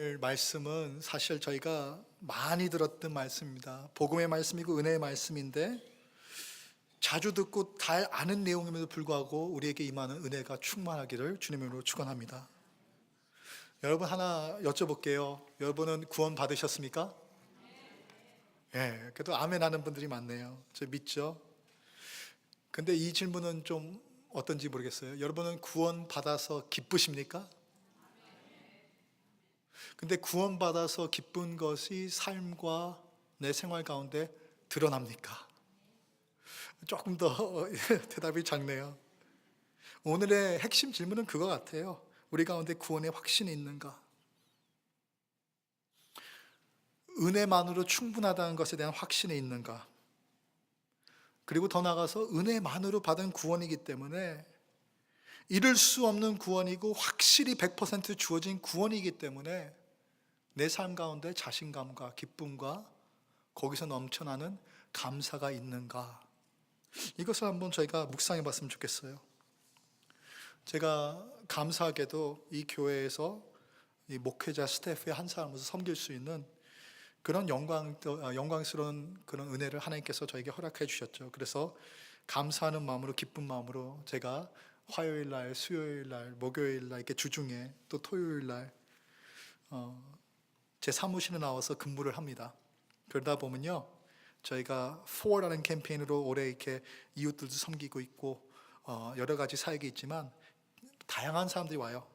오늘 말씀은 사실 저희가 많이 들었던 말씀입니다. 복음의 말씀이고 은혜의 말씀인데 자주 듣고 잘 아는 내용임에도 불구하고 우리에게 임하는 은혜가 충만하기를 주님으로 축원합니다. 여러분 하나 여쭤볼게요. 여러분은 구원 받으셨습니까? 그래도 아멘 하는 분들이 많네요. 저 믿죠? 근데 이 질문은 좀 어떤지 모르겠어요. 여러분은 구원 받아서 기쁘십니까? 근데 구원받아서 기쁜 것이 삶과 내 생활 가운데 드러납니까? 조금 더 대답이 작네요. 오늘의 핵심 질문은 그거 같아요. 우리 가운데 구원의 확신이 있는가? 은혜만으로 충분하다는 것에 대한 확신이 있는가? 그리고 더 나아가서 은혜만으로 받은 구원이기 때문에 잃을 수 없는 구원이고 확실히 100% 주어진 구원이기 때문에 내 삶 가운데 자신감과 기쁨과 거기서 넘쳐나는 감사가 있는가? 이것을 한번 저희가 묵상해 봤으면 좋겠어요. 제가 감사하게도 이 교회에서 이 목회자 스태프의 한 사람으로서 섬길 수 있는 그런 영광스러운 그런 은혜를 하나님께서 저에게 허락해 주셨죠. 그래서 감사하는 마음으로 기쁜 마음으로 제가 화요일 날, 수요일 날, 목요일 날 이렇게 주중에 또 토요일 날 제 사무실에 나와서 근무를 합니다. 그러다 보면요, 저희가 FOR라는 캠페인으로 올해 이렇게 이웃들도 섬기고 있고 여러 가지 사역이 있지만 다양한 사람들이 와요.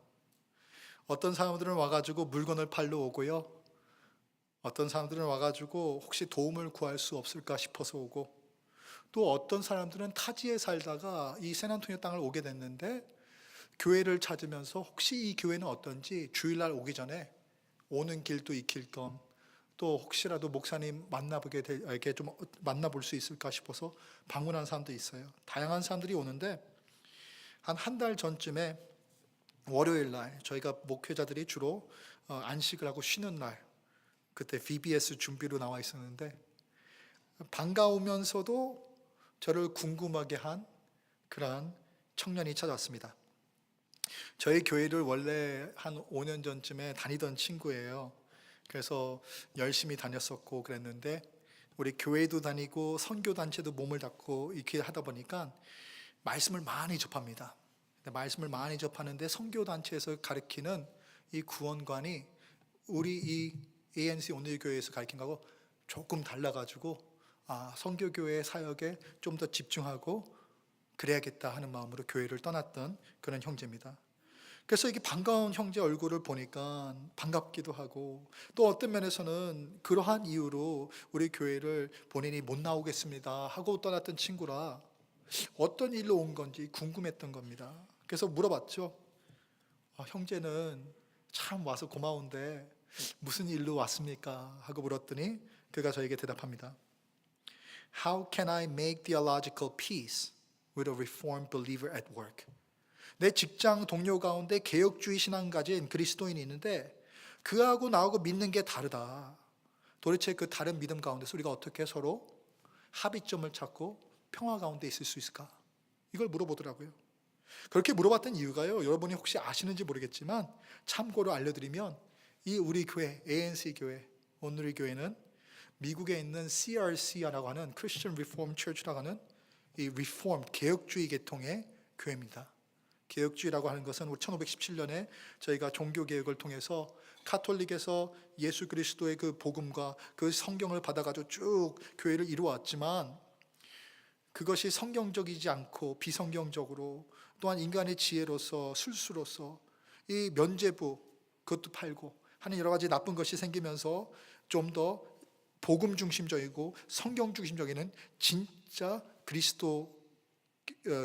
어떤 사람들은 와가지고 물건을 팔러 오고요. 어떤 사람들은 와가지고 혹시 도움을 구할 수 없을까 싶어서 오고, 또 어떤 사람들은 타지에 살다가 이 샌안토니오 땅을 오게 됐는데 교회를 찾으면서 혹시 이 교회는 어떤지 주일날 오기 전에 오는 길도 익힐 겸 또 혹시라도 목사님 이렇게 좀 만나볼 수 있을까 싶어서 방문한 사람도 있어요. 다양한 사람들이 오는데 한 달 전쯤에 월요일 날 저희가 목회자들이 주로 안식을 하고 쉬는 날, 그때 VBS 준비로 나와 있었는데 반가우면서도 저를 궁금하게 한 그러한 청년이 찾아왔습니다. 저희 교회를 원래 한 5년 전쯤에 다니던 친구예요. 그래서 열심히 다녔었고 그랬는데 우리 교회도 다니고 선교단체도 몸을 닫고 이렇게 하다 보니까 말씀을 많이 접합니다. 말씀을 많이 접하는데 선교단체에서 가르치는 이 구원관이 우리 이 ANC 온누리교회에서 가르친 거하고 조금 달라가지고 선교교회 사역에 좀 더 집중하고 그래야겠다 하는 마음으로 교회를 떠났던 그런 형제입니다. 그래서 이게 반가운 형제 얼굴을 보니까 반갑기도 하고, 또 어떤 면에서는 그러한 이유로 우리 교회를 본인이 못 나오겠습니다 하고 떠났던 친구라 어떤 일로 온 건지 궁금했던 겁니다. 그래서 물어봤죠. 형제는 참 와서 고마운데 무슨 일로 왔습니까? 하고 물었더니 그가 저에게 대답합니다. How can I make theological peace with a reformed believer at work? 내 직장 동료 가운데 개혁주의 신앙 가진 그리스도인이 있는데 그하고 나하고 믿는 게 다르다. 도대체 그 다른 믿음 가운데서 우리가 어떻게 서로 합의점을 찾고 평화 가운데 있을 수 있을까? 이걸 물어보더라고요. 그렇게 물어봤던 이유가요, 여러분이 혹시 아시는지 모르겠지만 참고로 알려드리면 이 우리 교회, ANC 교회, 온누리 교회는 미국에 있는 CRC라고 하는 Christian Reformed Church라고 하는 이 리폼 개혁주의 계통의 교회입니다. 개혁주의라고 하는 것은 우리 1517년에 저희가 종교개혁을 통해서 카톨릭에서 예수 그리스도의 그 복음과 그 성경을 받아가지고 쭉 교회를 이루어왔지만 그것이 성경적이지 않고 비성경적으로, 또한 인간의 지혜로서 술수로서 이 면죄부 그것도 팔고 하는 여러 가지 나쁜 것이 생기면서 좀 더 복음 중심적이고 성경 중심적인 진짜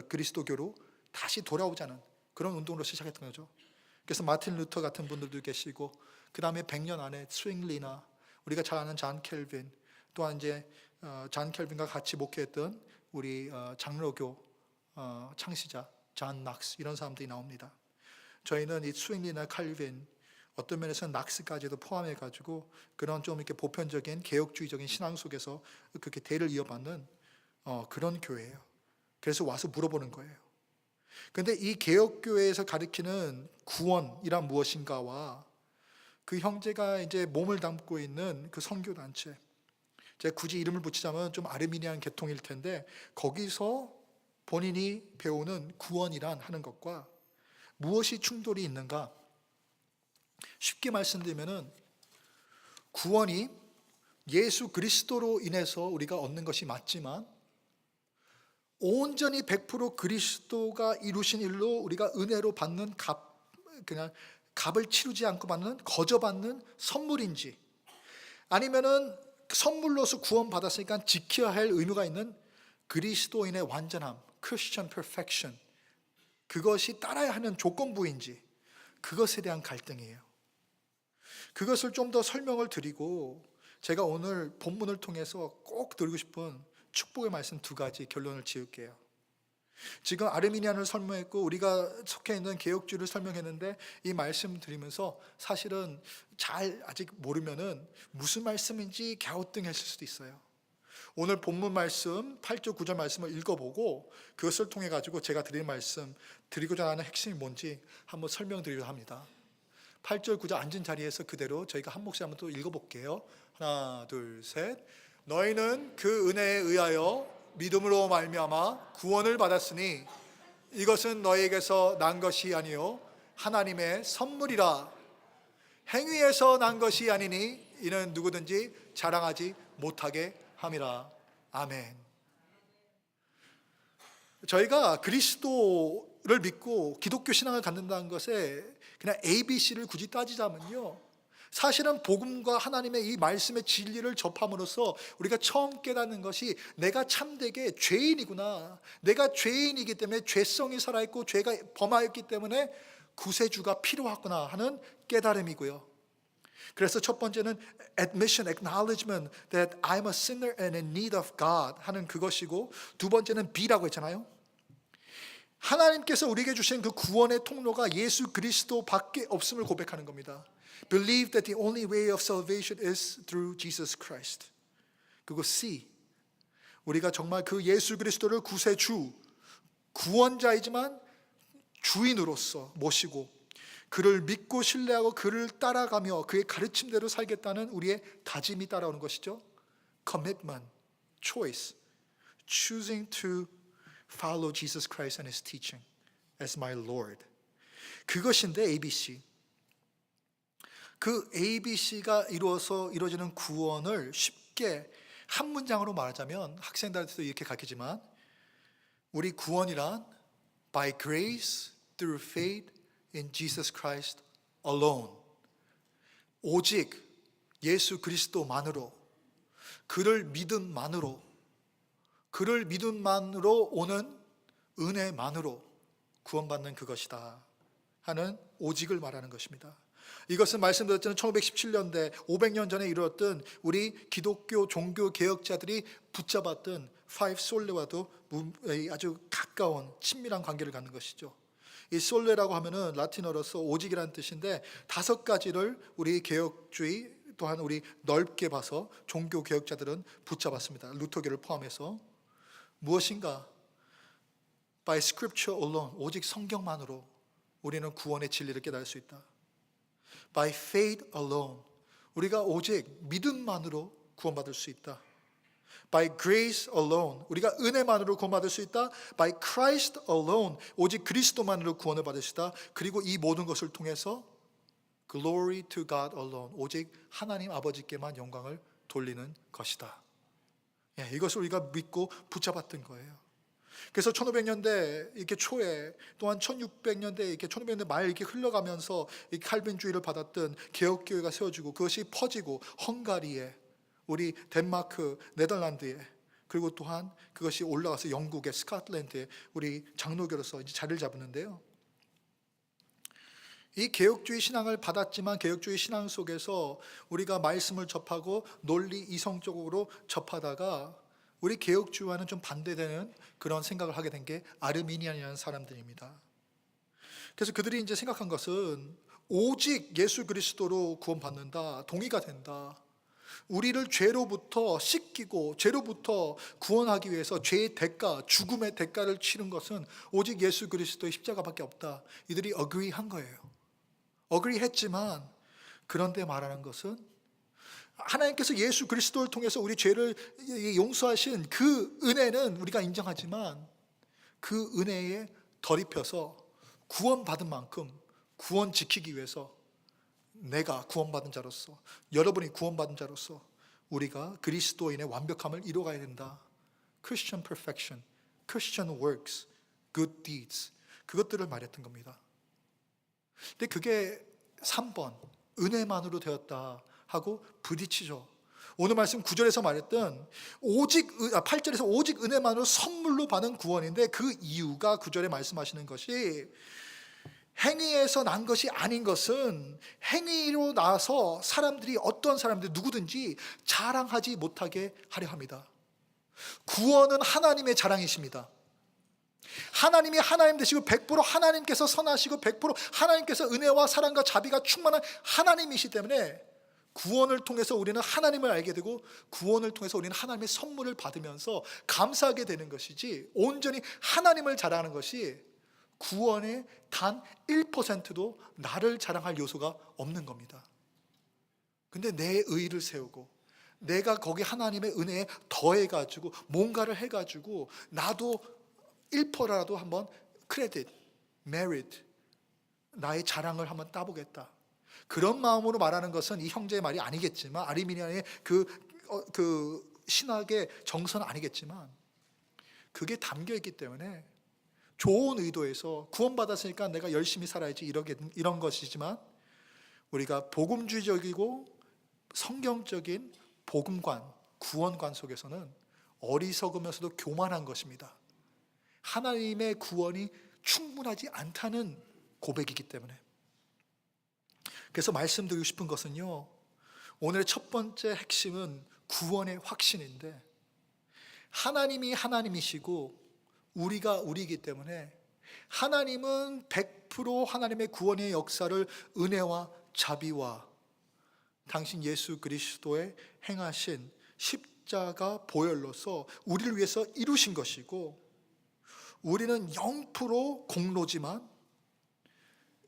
그리스도교로 다시 돌아오자는 그런 운동으로 시작했던 거죠. 그래서 마틴 루터 같은 분들도 계시고, 그 다음에 100년 안에 스윙리나 우리가 잘 아는 잔 켈빈, 또한 이제 잔 켈빈과 같이 목회했던 우리 장로교 창시자 잔 낙스, 이런 사람들이 나옵니다. 저희는 이 스윙리나 칼빈, 어떤 면에서는 낙스까지도 포함해가지고 그런 좀 이렇게 보편적인 개혁주의적인 신앙 속에서 그렇게 대를 이어받는 그런 교회예요. 그래서 와서 물어보는 거예요. 그런데 이 개혁교회에서 가르치는 구원이란 무엇인가와 그 형제가 이제 몸을 담고 있는 그 선교 단체, 제가 굳이 이름을 붙이자면 좀 아르미니안 계통일 텐데, 거기서 본인이 배우는 구원이란 하는 것과 무엇이 충돌이 있는가? 쉽게 말씀드리면은 구원이 예수 그리스도로 인해서 우리가 얻는 것이 맞지만, 온전히 100% 그리스도가 이루신 일로 우리가 은혜로 받는 그냥 값을 치르지 않고 받는 거저 받는 선물인지, 아니면은 선물로서 구원 받았으니까 지켜야 할 의무가 있는 그리스도인의 완전함, Christian perfection, 그것이 따라야 하는 조건부인지, 그것에 대한 갈등이에요. 그것을 좀 더 설명을 드리고, 제가 오늘 본문을 통해서 꼭 드리고 싶은 축복의 말씀 2가지 결론을 지을게요. 지금 아르미니안을 설명했고 우리가 속해 있는 개혁주의를 설명했는데, 이 말씀 드리면서 사실은 잘 아직 모르면은 무슨 말씀인지 갸우뚱했을 수도 있어요. 오늘 본문 말씀 8절 9절 말씀을 읽어보고 그것을 통해 가지고 제가 드릴 말씀, 드리고자 하는 핵심이 뭔지 한번 설명드리려 합니다. 8절 9절 앉은 자리에서 그대로 저희가 한 목소리 한번 또 읽어볼게요. 하나 둘 셋. 너희는 그 은혜에 의하여 믿음으로 말미암아 구원을 받았으니 이것은 너희에게서 난 것이 아니요 하나님의 선물이라. 행위에서 난 것이 아니니 이는 누구든지 자랑하지 못하게 함이라. 아멘. 저희가 그리스도를 믿고 기독교 신앙을 갖는다는 것에 그냥 ABC를 굳이 따지자면요, 사실은 복음과 하나님의 이 말씀의 진리를 접함으로써 우리가 처음 깨닫는 것이 내가 참되게 죄인이구나, 내가 죄인이기 때문에 죄성이 살아있고 죄가 범하였기 때문에 구세주가 필요하구나 하는 깨달음이고요. 그래서 첫 번째는 admission, acknowledgement that I'm a sinner and in need of God 하는 그것이고, 두 번째는 B라고 했잖아요. 하나님께서 우리에게 주신 그 구원의 통로가 예수 그리스도 밖에 없음을 고백하는 겁니다. Believe that the only way of salvation is through Jesus Christ. 그리고 C, 우리가 정말 그 예수 그리스도를 구세주, 구원자이지만 주인으로서 모시고 그를 믿고 신뢰하고 그를 따라가며 그의 가르침대로 살겠다는 우리의 다짐이 따라오는 것이죠. Commitment, choice, choosing to follow Jesus Christ and His teaching as my Lord. 그것인데 ABC. 그 ABC가 이루어지는 구원을 쉽게 한 문장으로 말하자면, 학생들한테도 이렇게 가르치지만, 우리 구원이란 by grace through faith in Jesus Christ alone. 오직 예수 그리스도만으로, 그를 믿음만으로, 그를 믿음만으로 오는 은혜만으로 구원받는 그것이다 하는 오직을 말하는 것입니다. 이것은 말씀드렸던 1517년대 500년 전에 이루었던 우리 기독교 종교 개혁자들이 붙잡았던 파이브 솔레와도 아주 가까운 친밀한 관계를 갖는 것이죠. 이 솔레라고 하면은 라틴어로서 오직이라는 뜻인데, 5가지를 우리 개혁주의 또한 우리 넓게 봐서 종교 개혁자들은 붙잡았습니다. 루터교를 포함해서. 무엇인가? By scripture alone, 오직 성경만으로 우리는 구원의 진리를 깨달을 수 있다. By faith alone, 우리가 오직 믿음만으로 구원받을 수 있다. By grace alone, 우리가 은혜만으로 구원받을 수 있다. By Christ alone, 오직 그리스도만으로 구원을 받을 수 있다. 그리고 이 모든 것을 통해서 Glory to God alone, 오직 하나님 아버지께만 영광을 돌리는 것이다. 이것을 우리가 믿고 붙잡았던 거예요. 그래서 1500년대 이렇게 초에, 또한 1600년대 이렇게 1500년대 말 이렇게 흘러가면서 이 칼빈주의를 받았던 개혁교회가 세워지고 그것이 퍼지고 헝가리에, 우리 덴마크, 네덜란드에, 그리고 또한 그것이 올라가서 영국의 스코틀랜드에 우리 장로교로서 이제 자리를 잡았는데요. 이 개혁주의 신앙을 받았지만 개혁주의 신앙 속에서 우리가 말씀을 접하고 논리 이성적으로 접하다가 우리 개혁주의와는 좀 반대되는 그런 생각을 하게 된 게 아르미니안이라는 사람들입니다. 그래서 그들이 이제 생각한 것은 오직 예수 그리스도로 구원받는다, 동의가 된다. 우리를 죄로부터 씻기고 죄로부터 구원하기 위해서 죄의 대가, 죽음의 대가를 치른 것은 오직 예수 그리스도의 십자가밖에 없다. 이들이 어그리한 거예요. 어그리했지만 그런데 말하는 것은 하나님께서 예수 그리스도를 통해서 우리 죄를 용서하신 그 은혜는 우리가 인정하지만 그 은혜에 덧입혀서 구원받은 만큼 구원 지키기 위해서 내가 구원받은 자로서, 여러분이 구원받은 자로서 우리가 그리스도인의 완벽함을 이루어가야 된다. Christian perfection, Christian works, good deeds, 그것들을 말했던 겁니다. 근데 그게 3번 은혜만으로 되었다 하고 부딪히죠. 오늘 말씀 9절에서 말했던 8절에서 오직 은혜만으로 선물로 받은 구원인데, 그 이유가 9절에 말씀하시는 것이 행위에서 난 것이 아닌 것은 행위로 나서 사람들이, 어떤 사람들 누구든지 자랑하지 못하게 하려 합니다. 구원은 하나님의 자랑이십니다. 하나님이 하나님 되시고 100% 하나님께서 선하시고 100% 하나님께서 은혜와 사랑과 자비가 충만한 하나님이시기 때문에 구원을 통해서 우리는 하나님을 알게 되고 구원을 통해서 우리는 하나님의 선물을 받으면서 감사하게 되는 것이지, 온전히 하나님을 자랑하는 것이 구원의 단 1%도 나를 자랑할 요소가 없는 겁니다. 근데 내 의를 세우고 내가 거기 하나님의 은혜에 더해가지고 뭔가를 해가지고 나도 1%라도 한번 크레딧, 메리트, 나의 자랑을 한번 따보겠다, 그런 마음으로 말하는 것은 이 형제의 말이 아니겠지만, 아리미니아의 그 신학의 정서는 아니겠지만, 그게 담겨있기 때문에 좋은 의도에서 구원받았으니까 내가 열심히 살아야지 이런 것이지만, 우리가 복음주의적이고 성경적인 복음관, 구원관 속에서는 어리석으면서도 교만한 것입니다. 하나님의 구원이 충분하지 않다는 고백이기 때문에. 그래서 말씀드리고 싶은 것은요, 오늘의 첫 번째 핵심은 구원의 확신인데, 하나님이 하나님이시고 우리가 우리이기 때문에 하나님은 100% 하나님의 구원의 역사를 은혜와 자비와 당신 예수 그리스도의 행하신 십자가 보혈로서 우리를 위해서 이루신 것이고, 우리는 0% 공로지만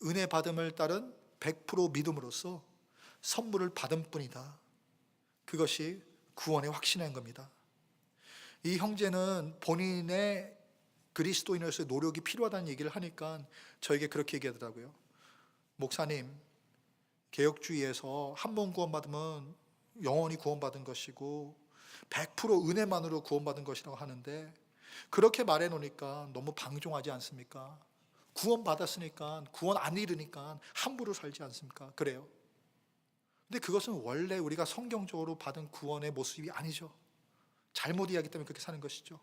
은혜 받음을 따른 100% 믿음으로써 선물을 받은 뿐이다. 그것이 구원의 확신인 겁니다. 이 형제는 본인의 그리스도인으로서의 노력이 필요하다는 얘기를 하니까 저에게 그렇게 얘기하더라고요. 목사님, 개혁주의에서 한 번 구원받으면 영원히 구원받은 것이고 100% 은혜만으로 구원받은 것이라고 하는데, 그렇게 말해 놓으니까 너무 방종하지 않습니까? 구원받았으니까, 구원 안 이루니까 함부로 살지 않습니까? 그래요. 근데 그것은 원래 우리가 성경적으로 받은 구원의 모습이 아니죠. 잘못 이해하기 때문에 그렇게 사는 것이죠.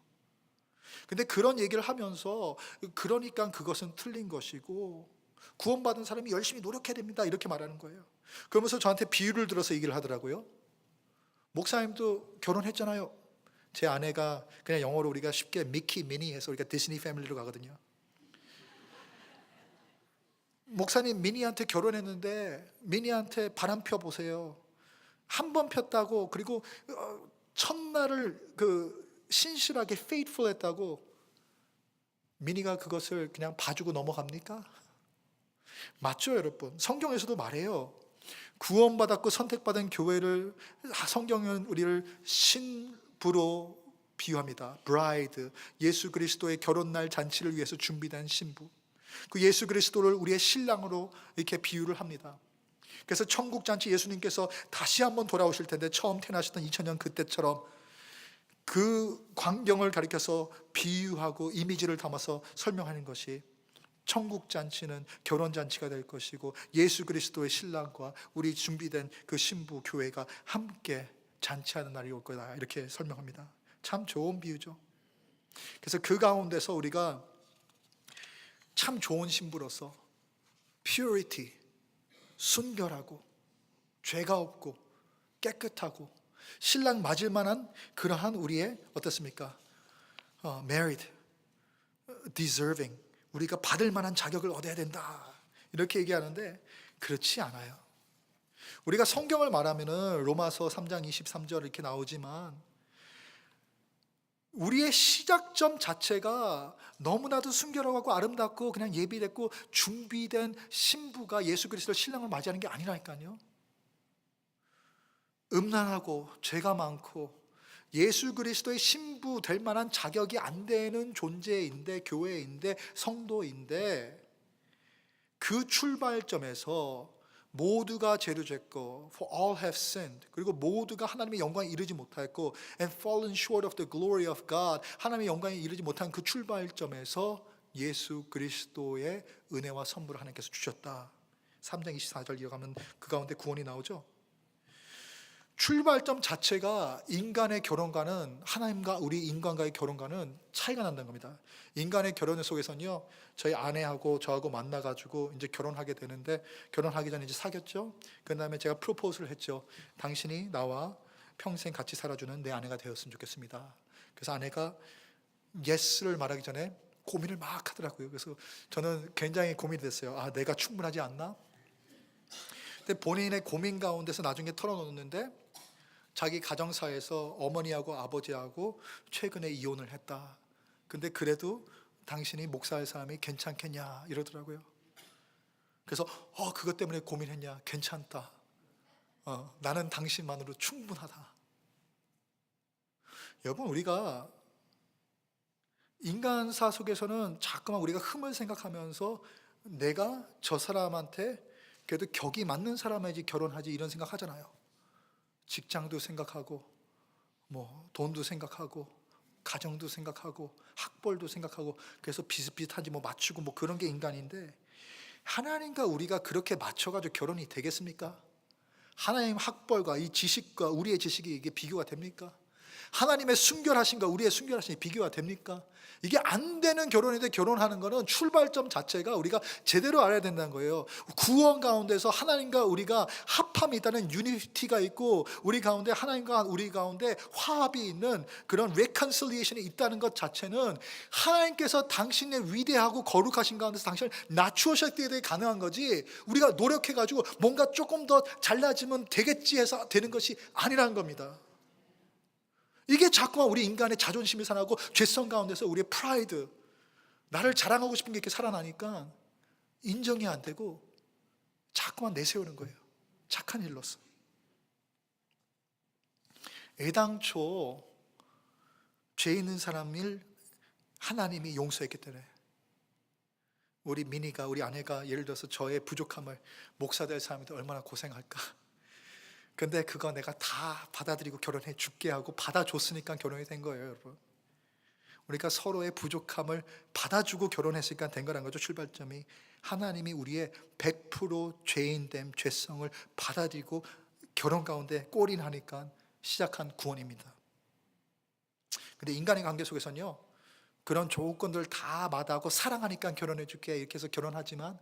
근데 그런 얘기를 하면서, 그러니까 그것은 틀린 것이고 구원받은 사람이 열심히 노력해야 됩니다, 이렇게 말하는 거예요. 그러면서 저한테 비유를 들어서 얘기를 하더라고요. 목사님도 결혼했잖아요. 제 아내가, 그냥 영어로 우리가 쉽게 미키, 미니 해서 우리가 디즈니 패밀리로 가거든요. 목사님, 미니한테 결혼했는데 미니한테 바람 펴보세요. 한 번 폈다고, 그리고 첫날을 신실하게 faithful 했다고 미니가 그것을 그냥 봐주고 넘어갑니까? 맞죠, 여러분? 성경에서도 말해요. 구원받았고 선택받은 교회를, 성경은 우리를 신부로 비유합니다. bride, 예수 그리스도의 결혼날 잔치를 위해서 준비된 신부, 그 예수 그리스도를 우리의 신랑으로 이렇게 비유를 합니다. 그래서 천국 잔치, 예수님께서 다시 한번 돌아오실 텐데 처음 태어나셨던 2000년 그때처럼 그 광경을 가리켜서 비유하고 이미지를 담아서 설명하는 것이, 천국 잔치는 결혼 잔치가 될 것이고 예수 그리스도의 신랑과 우리 준비된 그 신부 교회가 함께 잔치하는 날이 올 거다, 이렇게 설명합니다. 참 좋은 비유죠. 그래서 그 가운데서 우리가 참 좋은 신부로서 purity, 순결하고 죄가 없고 깨끗하고 신랑 맞을 만한 그러한 우리의 어떻습니까? merit, deserving, 우리가 받을 만한 자격을 얻어야 된다, 이렇게 얘기하는데 그렇지 않아요. 우리가 성경을 말하면은 로마서 3장 23절 이렇게 나오지만, 우리의 시작점 자체가 너무나도 순결하고 아름답고 그냥 예비됐고 준비된 신부가 예수 그리스도의 신랑을 맞이하는 게 아니라니까요. 음란하고 죄가 많고 예수 그리스도의 신부 될 만한 자격이 안 되는 존재인데, 교회인데, 성도인데, 그 출발점에서 모두가 죄를 졌고 for all have sinned, 그리고 모두가 하나님의 영광에 이르지 못하였고 and fallen short of the glory of God, 하나님의 영광에 이르지 못한 그 출발점에서 예수 그리스도의 은혜와 선물을 하나님께서 주셨다. 3장 24절 이어가면 그 가운데 구원이 나오죠. 출발점 자체가 인간의 결혼과는, 하나님과 우리 인간과의 결혼과는 차이가 난다는 겁니다. 인간의 결혼 속에서는요, 저희 아내하고 저하고 만나가지고 이제 결혼하게 되는데, 결혼하기 전에 이제 사귀었죠. 그 다음에 제가 프로포즈를 했죠. 당신이 나와 평생 같이 살아주는 내 아내가 되었으면 좋겠습니다. 그래서 아내가 예스를 말하기 전에 고민을 막 하더라고요. 그래서 저는 굉장히 고민이 됐어요. 아, 내가 충분하지 않나? 근데 본인의 고민 가운데서 나중에 털어놓는데, 자기 가정사에서 어머니하고 아버지하고 최근에 이혼을 했다. 근데 그래도 당신이 목사할 사람이 괜찮겠냐 이러더라고요. 그래서 그것 때문에 고민했냐? 괜찮다. 나는 당신만으로 충분하다. 여러분, 우리가 인간사 속에서는 자꾸만 우리가 흠을 생각하면서 내가 저 사람한테 그래도 격이 맞는 사람이지 결혼하지 이런 생각하잖아요. 직장도 생각하고 뭐 돈도 생각하고 가정도 생각하고 학벌도 생각하고, 그래서 비슷비슷한지 뭐 맞추고 뭐 그런 게 인간인데, 하나님과 우리가 그렇게 맞춰가지고 결혼이 되겠습니까? 하나님 학벌과 이 지식과 우리의 지식이 이게 비교가 됩니까? 하나님의 순결하신과 우리의 순결하신이 비교가 됩니까? 이게 안 되는 결혼인데, 결혼하는 거는 출발점 자체가 우리가 제대로 알아야 된다는 거예요. 구원 가운데서 하나님과 우리가 합함이 있다는 유니티가 있고, 우리 가운데 하나님과 우리 가운데 화합이 있는 그런 레컨실리에이션이 있다는 것 자체는 하나님께서 당신의 위대하고 거룩하신 가운데서 당신을 낮추셨기에 대해 가능한 거지, 우리가 노력해가지고 뭔가 조금 더 잘나지면 되겠지 해서 되는 것이 아니라는 겁니다. 이게 자꾸만 우리 인간의 자존심이 상하고 죄성 가운데서 우리의 프라이드, 나를 자랑하고 싶은 게 이렇게 살아나니까 인정이 안 되고 자꾸만 내세우는 거예요. 착한 일로서. 애당초 죄 있는 사람을 하나님이 용서했기 때문에, 우리 미니가, 우리 아내가 예를 들어서 저의 부족함을, 목사 될 사람이 얼마나 고생할까. 근데 그거 내가 다 받아들이고 결혼해 줄게 하고 받아줬으니까 결혼이 된 거예요, 여러분. 우리가 서로의 부족함을 받아주고 결혼했으니까 된 거란 거죠, 출발점이. 하나님이 우리의 100% 죄인됨, 죄성을 받아들이고 결혼 가운데 골인하니까 시작한 구원입니다. 근데 인간의 관계 속에서는요, 그런 조건들 다 마다하고 사랑하니까 결혼해 줄게 이렇게 해서 결혼하지만,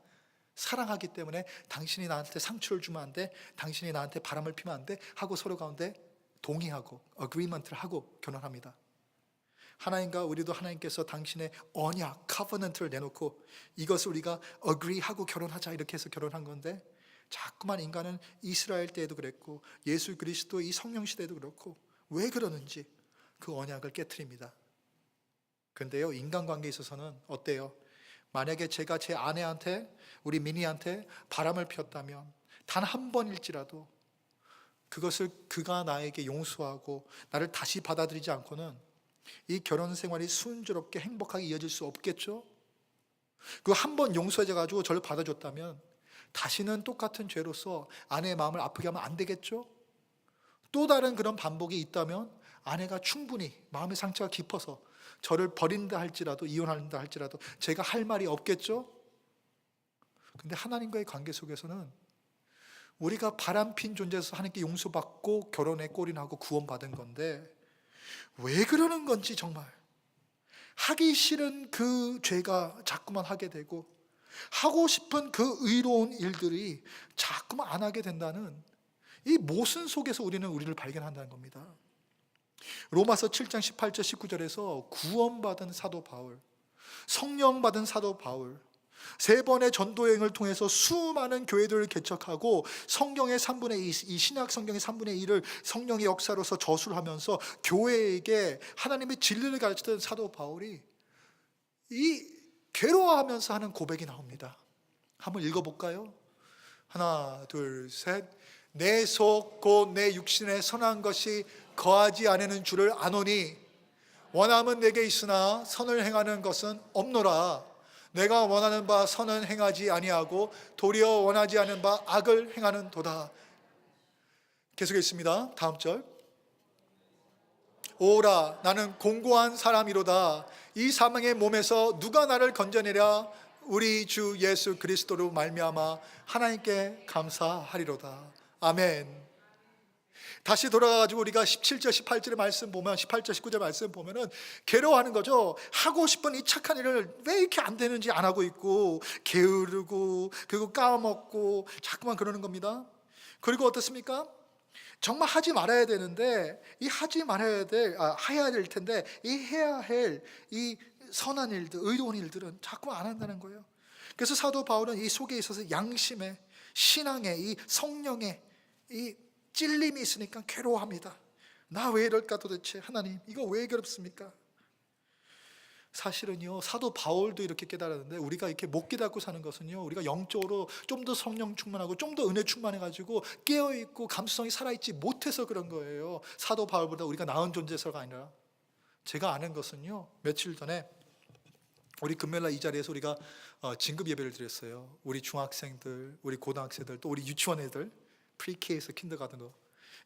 사랑하기 때문에 당신이 나한테 상처를 주면 안 돼, 당신이 나한테 바람을 피면 안 돼 하고 서로 가운데 동의하고 어그리먼트를 하고 결혼합니다. 하나님과 우리도 하나님께서 당신의 언약, 커버넌트를 내놓고 이것을 우리가 어그리하고 결혼하자 이렇게 해서 결혼한 건데, 자꾸만 인간은 이스라엘 때에도 그랬고 예수 그리스도 이 성령 시대에도 그렇고 왜 그러는지 그 언약을 깨트립니다. 근데요, 인간관계에 있어서는 어때요? 만약에 제가 제 아내한테, 우리 미니한테 바람을 피웠다면 단 한 번일지라도 그것을 그가 나에게 용서하고 나를 다시 받아들이지 않고는 이 결혼 생활이 순조롭게 행복하게 이어질 수 없겠죠? 그 한 번 용서해 가지고 저를 받아줬다면 다시는 똑같은 죄로서 아내의 마음을 아프게 하면 안 되겠죠? 또 다른 그런 반복이 있다면 아내가 충분히 마음의 상처가 깊어서 저를 버린다 할지라도, 이혼한다 할지라도 제가 할 말이 없겠죠? 근데 하나님과의 관계 속에서는 우리가 바람핀 존재에서 하나님께 용서받고 결혼에 골인하고 구원받은 건데, 왜 그러는 건지 정말 하기 싫은 그 죄가 자꾸만 하게 되고 하고 싶은 그 의로운 일들이 자꾸만 안 하게 된다는 이 모순 속에서 우리를 발견한다는 겁니다. 로마서 7장 18절 19절에서 구원받은 사도 바울, 성령 받은 사도 바울, 3번의 전도여행을 통해서 수많은 교회들을 개척하고 성경의 3분의 2, 이 신약 성경의 3분의 1을 성령의 역사로서 저술하면서 교회에게 하나님의 진리를 가르치던 사도 바울이 이 괴로워하면서 하는 고백이 나옵니다. 한번 읽어볼까요? 하나, 둘, 셋. 내 속 곧 내 육신에 선한 것이 거하지 아니는 줄을 아노니 원함은 내게 있으나 선을 행하는 것은 없노라. 내가 원하는 바 선은 행하지 아니하고 도리어 원하지 않은 바 악을 행하는 도다. 계속했습니다. 다음 절. 오라 나는 공고한 사람이로다. 이 사망의 몸에서 누가 나를 건져내랴. 우리 주 예수 그리스도로 말미암아 하나님께 감사하리로다. 아멘. 다시 돌아가가지고 우리가 17절 18절의 말씀 보면 18절 19절 말씀 보면은 괴로워하는 거죠. 하고 싶은 이 착한 일을 왜 이렇게 안 되는지 안 하고 있고 게으르고 그리고 까먹고 자꾸만 그러는 겁니다. 그리고 어떻습니까? 정말 하지 말아야 되는데 이 하지 말아야 해야 될 텐데 이 해야 할 이 선한 일들, 의로운 일들은 자꾸 안 한다는 거예요. 그래서 사도 바울은 이 속에 있어서 양심의, 신앙의, 이 성령의 이 찔림이 있으니까 괴로워합니다. 나 왜 이럴까 도대체? 하나님 이거 왜 괴롭습니까? 사실은요 사도 바울도 이렇게 깨달았는데 우리가 이렇게 못 깨닫고 사는 것은요 우리가 영적으로 좀 더 성령 충만하고 좀 더 은혜 충만해가지고 깨어있고 감수성이 살아있지 못해서 그런 거예요. 사도 바울보다 우리가 나은 존재서가 아니라. 제가 아는 것은요 며칠 전에 우리 금요일날 이 자리에서 우리가 진급 예배를 드렸어요. 우리 중학생들, 우리 고등학생들, 또 우리 유치원 애들, 프리케에서 킨더가든으로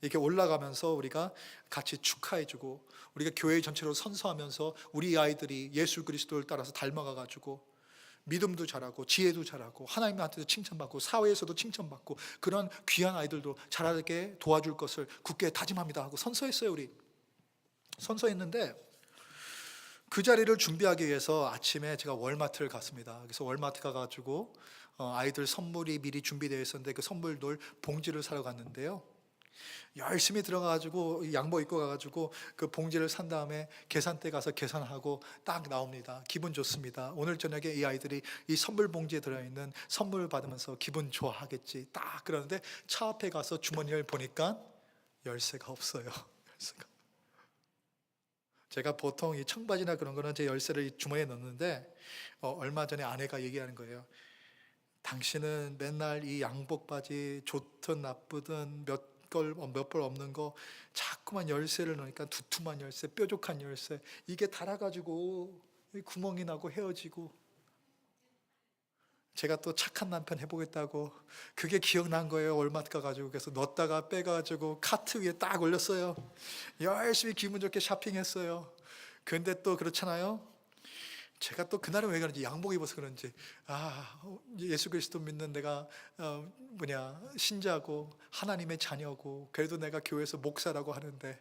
이렇게 올라가면서 우리가 같이 축하해주고 우리가 교회 전체로 선서하면서 우리 아이들이 예수 그리스도를 따라서 닮아가가지고 믿음도 잘하고 지혜도 잘하고 하나님한테도 칭찬받고 사회에서도 칭찬받고 그런 귀한 아이들도 자라게 도와줄 것을 굳게 다짐합니다 하고 선서했어요. 우리 선서했는데 그 자리를 준비하기 위해서 아침에 제가 월마트를 갔습니다. 그래서 월마트 가가지고 아이들 선물이 미리 준비되어 있었는데 그 선물들 봉지를 사러 갔는데요. 열심히 들어가가지고 양복 입고 가가지고 그 봉지를 산 다음에 계산대 가서 계산하고 딱 나옵니다. 기분 좋습니다. 오늘 저녁에 이 아이들이 이 선물 봉지에 들어있는 선물을 받으면서 기분 좋아하겠지. 딱 그러는데 차 앞에 가서 주머니를 보니까 열쇠가 없어요. 열쇠가. 제가 보통 이 청바지나 그런 거는 제 열쇠를 이 주머니에 넣는데 얼마 전에 아내가 얘기하는 거예요. 당신은 맨날 이 양복 바지 좋든 나쁘든 몇 벌 없는 거 자꾸만 열쇠를 넣으니까 두툼한 열쇠, 뾰족한 열쇠 이게 달아가지고 구멍이 나고 헤어지고. 제가 또 착한 남편 해보겠다고 그게 기억난 거예요. 월마트 가가지고 그래서 넣었다가 빼가지고 카트 위에 딱 올렸어요. 열심히 기분 좋게 쇼핑했어요. 근데 또 그렇잖아요. 제가 또 그날은 왜 그런지 양복 입어서 그런지 예수 그리스도 믿는 내가 신자고 하나님의 자녀고 그래도 내가 교회에서 목사라고 하는데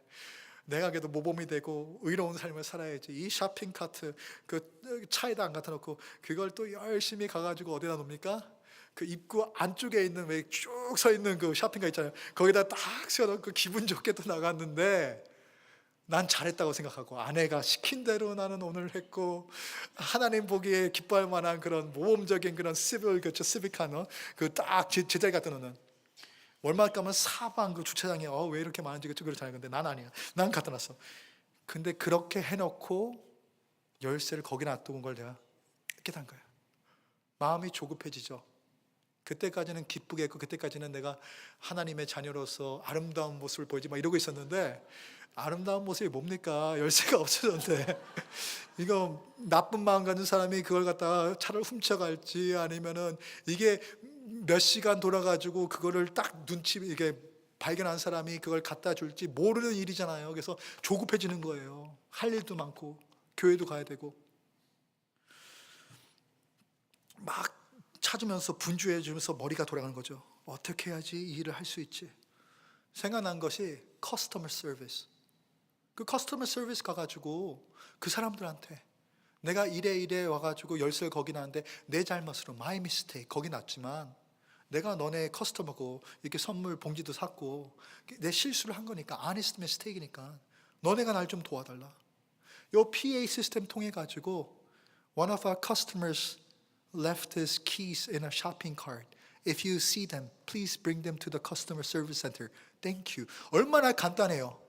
내가 그래도 모범이 되고 의로운 삶을 살아야지. 이 쇼핑 카트 그 차에다 안 갖다 놓고 그걸 또 열심히 가가지고 어디다 놓습니까? 그 입구 안쪽에 있는 왜 쭉 서 있는 그 쇼핑카 있잖아요. 거기다 딱 세워놓고 기분 좋게 또 나갔는데 난 잘했다고 생각하고 아내가 시킨 대로 나는 오늘 했고 하나님 보기에 기뻐할 만한 그런 모범적인 그런 시빅카노 그 딱 제자리 갖다 놓는. 월마트 가면 사방 그 주차장에 왜 이렇게 많은지 그쪽으로 잘 건데 난 아니야. 난 갖다 놨어. 근데 그렇게 해놓고 열쇠를 거기 놔두고 걸 내가 깨달은 거야. 마음이 조급해지죠. 그때까지는 기쁘게 했고 그때까지는 내가 하나님의 자녀로서 아름다운 모습을 보이지 막 이러고 있었는데 아름다운 모습이 뭡니까? 열쇠가 없어졌는데 이거 나쁜 마음 가진 사람이 그걸 갖다가 차를 훔쳐갈지 아니면은 이게 몇 시간 돌아가지고 그거를 딱 이게 발견한 사람이 그걸 갖다 줄지 모르는 일이잖아요. 그래서 조급해지는 거예요. 할 일도 많고 교회도 가야 되고 막 찾으면서 분주해 주면서 머리가 돌아가는 거죠. 어떻게 해야지 이 일을 할 수 있지? 생각난 것이 커스터머 서비스. 그 커스터머 서비스 가가지고 그 사람들한테 내가 이래 와가지고 열쇠를 거기 놨는데 내 잘못으로 my mistake 거기 놨지만 내가 너네 커스터머고 이렇게 선물 봉지도 샀고 내 실수를 한 거니까 honest mistake이니까 너네가 날 좀 도와달라. 요 PA 시스템 통해 가지고 one of our customers left his keys in a shopping cart. If you see them, please bring them to the customer service center. Thank you. 얼마나 간단해요.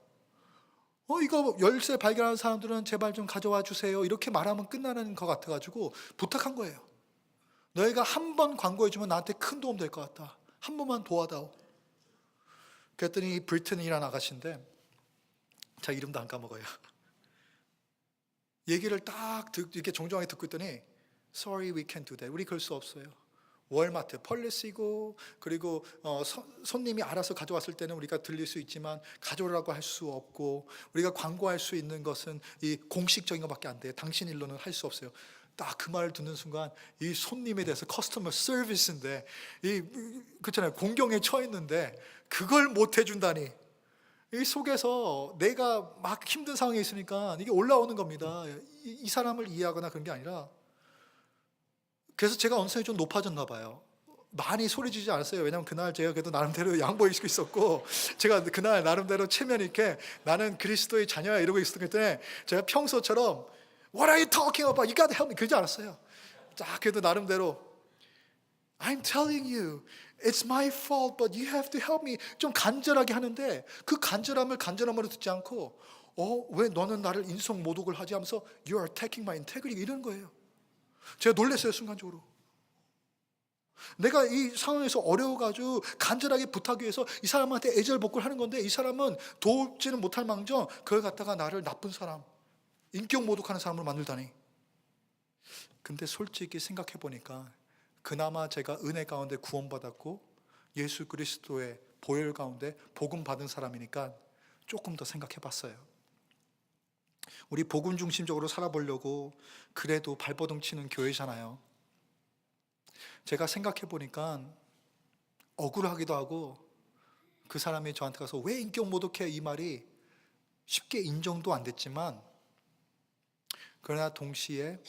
이거 열쇠 발견하는 사람들은 제발 좀 가져와 주세요. 이렇게 말하면 끝나는 것 같아가지고 부탁한 거예요. 너희가 한 번 광고해주면 나한테 큰 도움 될 것 같다. 한 번만 도와다오. 그랬더니 브리튼이라는 아가씨인데 자 이름도 안 까먹어요. 얘기를 이렇게 정중하게 듣고 있더니 Sorry, we can't do that. 우리 그럴 수 없어요. 월마트 펄리시고 그리고 손님이 알아서 가져왔을 때는 우리가 들릴 수 있지만 가져오라고 할 수 없고 우리가 광고할 수 있는 것은 이 공식적인 것밖에 안 돼요. 당신 일로는 할 수 없어요. 딱 그 말을 듣는 순간 이 손님에 대해서 커스터머 서비스인데 그렇잖아요. 공경에 처했는데 그걸 못 해준다니. 이 속에서 내가 막 힘든 상황에 있으니까 이게 올라오는 겁니다. 이 사람을 이해하거나 그런 게 아니라 그래서 제가 언성이 좀 높아졌나 봐요. 많이 소리 지르지 않았어요. 왜냐하면 그날 제가 그래도 나름대로 양보해주고 있었고 제가 그날 나름대로 체면 있게 나는 그리스도의 자녀야 이러고 있었기 때문에 제가 평소처럼 What are you talking about? You gotta help me 그러지 않았어요. 자, 그래도 나름대로 I'm telling you It's my fault but you have to help me 좀 간절하게 하는데 그 간절함을 간절함으로 듣지 않고 왜 너는 나를 인성 모독을 하지 하면서 You are attacking my integrity 이런 거예요. 제가 놀랐어요. 순간적으로 내가 이 상황에서 어려워가지고 간절하게 부탁하기 위해서 이 사람한테 애절복구를 하는 건데 이 사람은 돕지는 못할 망정 그걸 갖다가 나를 나쁜 사람 인격 모독하는 사람으로 만들다니. 근데 솔직히 생각해 보니까 그나마 제가 은혜 가운데 구원받았고 예수 그리스도의 보혈 가운데 복음 받은 사람이니까 조금 더 생각해 봤어요. 우리 복음 중심적으로 살아보려고 그래도 발버둥 치는 교회잖아요. 제가 생각해 보니까 억울하기도 하고 그 사람이 저한테 가서 왜 인격 모독해 이 말이 쉽게 인정도 안 됐지만 그러나 동시에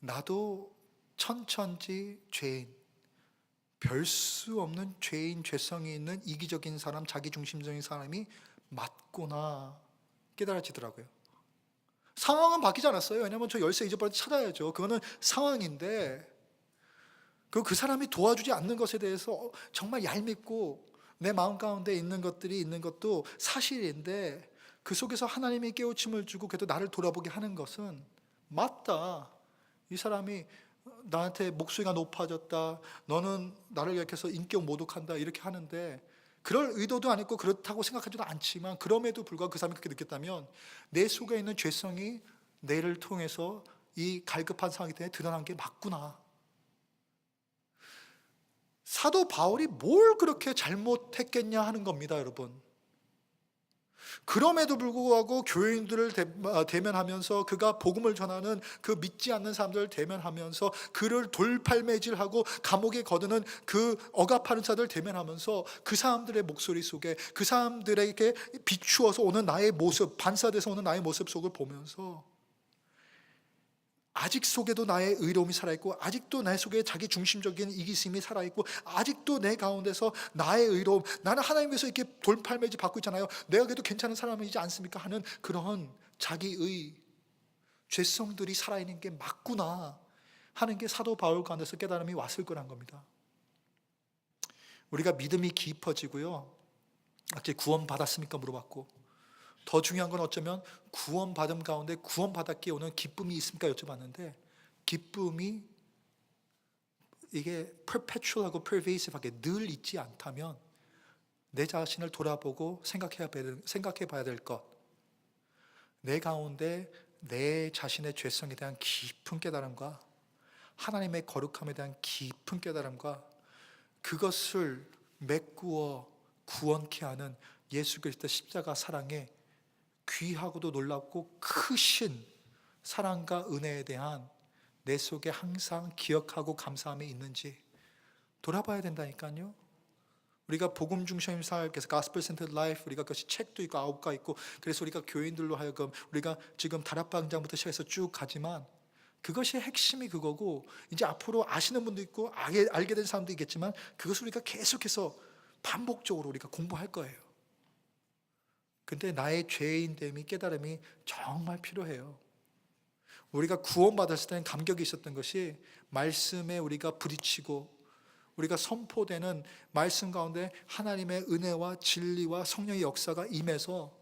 나도 천천지 죄인 별 수 없는 죄인 죄성이 있는 이기적인 사람 자기중심적인 사람이 맞구나 깨달아지더라고요. 상황은 바뀌지 않았어요. 왜냐하면 저 열쇠 잊어버려서 찾아야죠. 그거는 상황인데 그 사람이 도와주지 않는 것에 대해서 정말 얄밉고 내 마음 가운데 있는 것들이 있는 것도 사실인데 그 속에서 하나님이 깨우침을 주고 그래도 나를 돌아보게 하는 것은 맞다. 이 사람이 나한테 목소리가 높아졌다. 너는 나를 이렇게 인격 모독한다. 이렇게 하는데 그럴 의도도 아니고 그렇다고 생각하지도 않지만 그럼에도 불구하고 그 사람이 그렇게 느꼈다면 내 속에 있는 죄성이 내를 통해서 이 갈급한 상황이 때문에 드러난 게 맞구나. 사도 바울이 뭘 그렇게 잘못했겠냐 하는 겁니다, 여러분. 그럼에도 불구하고 교인들을 대면하면서 그가 복음을 전하는 그 믿지 않는 사람들을 대면하면서 그를 돌팔매질하고 감옥에 거두는 그 억압하는 자들을 대면하면서 그 사람들의 목소리 속에 그 사람들에게 비추어서 오는 나의 모습, 반사돼서 오는 나의 모습 속을 보면서 아직 속에도 나의 의로움이 살아있고 아직도 내 속에 자기 중심적인 이기심이 살아있고 아직도 내 가운데서 나의 의로움 나는 하나님께서 이렇게 돌팔매질 받고 있잖아요. 내가 그래도 괜찮은 사람이지 않습니까? 하는 그런 자기의 죄성들이 살아있는 게 맞구나 하는 게 사도 바울 가운데서 깨달음이 왔을 거란 겁니다. 우리가 믿음이 깊어지고요. 어째 구원 받았습니까? 물어봤고 더 중요한 건 어쩌면 구원받음 가운데 구원받았기에 오는 기쁨이 있습니까? 여쭤봤는데 기쁨이 이게 perpetual하고 pervasive하게 늘 있지 않다면 내 자신을 돌아보고 생각해 봐야 될 것 내 가운데 내 자신의 죄성에 대한 깊은 깨달음과 하나님의 거룩함에 대한 깊은 깨달음과 그것을 메꾸어 구원케 하는 예수 그리스도 십자가 사랑에 귀하고도 놀랍고 크신 사랑과 은혜에 대한 내 속에 항상 기억하고 감사함이 있는지 돌아봐야 된다니까요. 우리가 복음 중심 삶, 그래서 Gospel Centered Life, 우리가 그것이 책도 있고 아홉가 있고 그래서 우리가 교인들로 하여금 우리가 지금 다락방장부터 시작해서 쭉 가지만 그것이 핵심이 그거고 이제 앞으로 아시는 분도 있고 알게 된 사람도 있겠지만 그것을 우리가 계속해서 반복적으로 우리가 공부할 거예요. 근데 나의 죄인됨이 깨달음이 정말 필요해요. 우리가 구원받았을 때는 감격이 있었던 것이 말씀에 우리가 부딪히고 우리가 선포되는 말씀 가운데 하나님의 은혜와 진리와 성령의 역사가 임해서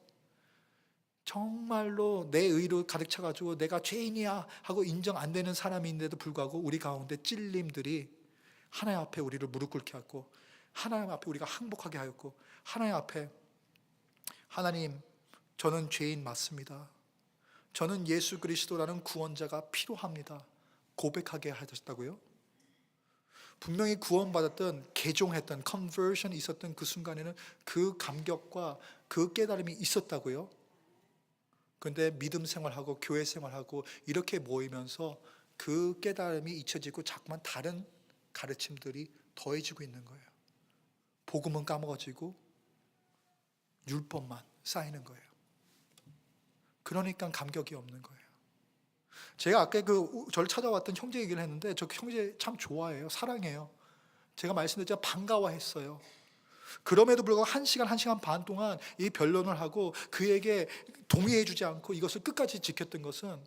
정말로 내 의로 가득 차가지고 내가 죄인이야 하고 인정 안 되는 사람인데도 불구하고 우리 가운데 찔림들이 하나님 앞에 우리를 무릎 꿇게 하고 하나님 앞에 우리가 항복하게 하였고, 하나님 앞에 하나님, 저는 죄인 맞습니다. 저는 예수 그리스도라는 구원자가 필요합니다. 고백하게 하셨다고요? 분명히 구원받았던, 개종했던, 컨버션이 있었던 그 순간에는 그 감격과 그 깨달음이 있었다고요? 그런데 믿음 생활하고 교회 생활하고 이렇게 모이면서 그 깨달음이 잊혀지고 자꾸만 다른 가르침들이 더해지고 있는 거예요. 복음은 까먹어지고 율법만 쌓이는 거예요. 그러니까 감격이 없는 거예요. 제가 아까 저를 찾아왔던 형제 얘기를 했는데, 저 형제 참 좋아해요. 사랑해요. 제가 말씀드렸지만 반가워했어요. 그럼에도 불구하고 1시간, 1시간 반 동안 이 변론을 하고 그에게 동의해 주지 않고 이것을 끝까지 지켰던 것은,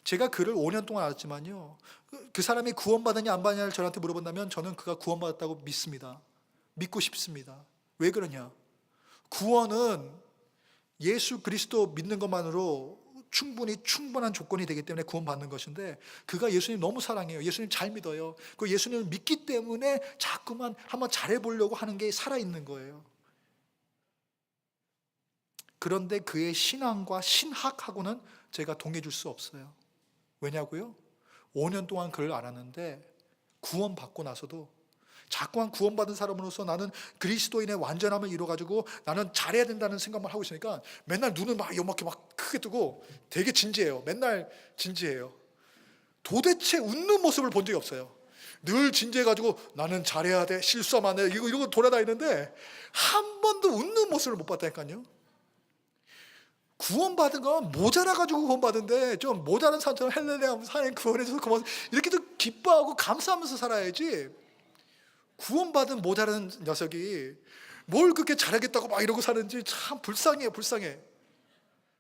제가 그를 5년 동안 알았지만요, 그 사람이 구원받았냐 안 받았냐를 저한테 물어본다면 저는 그가 구원받았다고 믿습니다. 믿고 싶습니다. 왜 그러냐? 구원은 예수 그리스도 믿는 것만으로 충분한 조건이 되기 때문에 구원받는 것인데, 그가 예수님 너무 사랑해요. 예수님 잘 믿어요. 그 예수님을 믿기 때문에 자꾸만 한번 잘해보려고 하는 게 살아있는 거예요. 그런데 그의 신앙과 신학하고는 제가 동의해 줄 수 없어요. 왜냐고요? 5년 동안 그를 알았는데 구원받고 나서도 자꾸만 구원받은 사람으로서 나는 그리스도인의 완전함을 이뤄가지고 나는 잘해야 된다는 생각만 하고 있으니까 맨날 눈을 막 이렇게 막 크게 뜨고 되게 진지해요. 맨날 진지해요. 도대체 웃는 모습을 본 적이 없어요. 늘 진지해가지고 나는 잘해야 돼, 실수하면 안 돼, 이러고 돌아다니는데 한 번도 웃는 모습을 못 봤다니까요. 구원받은 건 모자라가지고 구원받은데, 좀 모자란 사람처럼 헬레네아 하나님 구원해줘서 고마워 이렇게 도 기뻐하고 감사하면서 살아야지. 구원받은 모자란 녀석이 뭘 그렇게 잘하겠다고 막 이러고 사는지 참 불쌍해요. 불쌍해.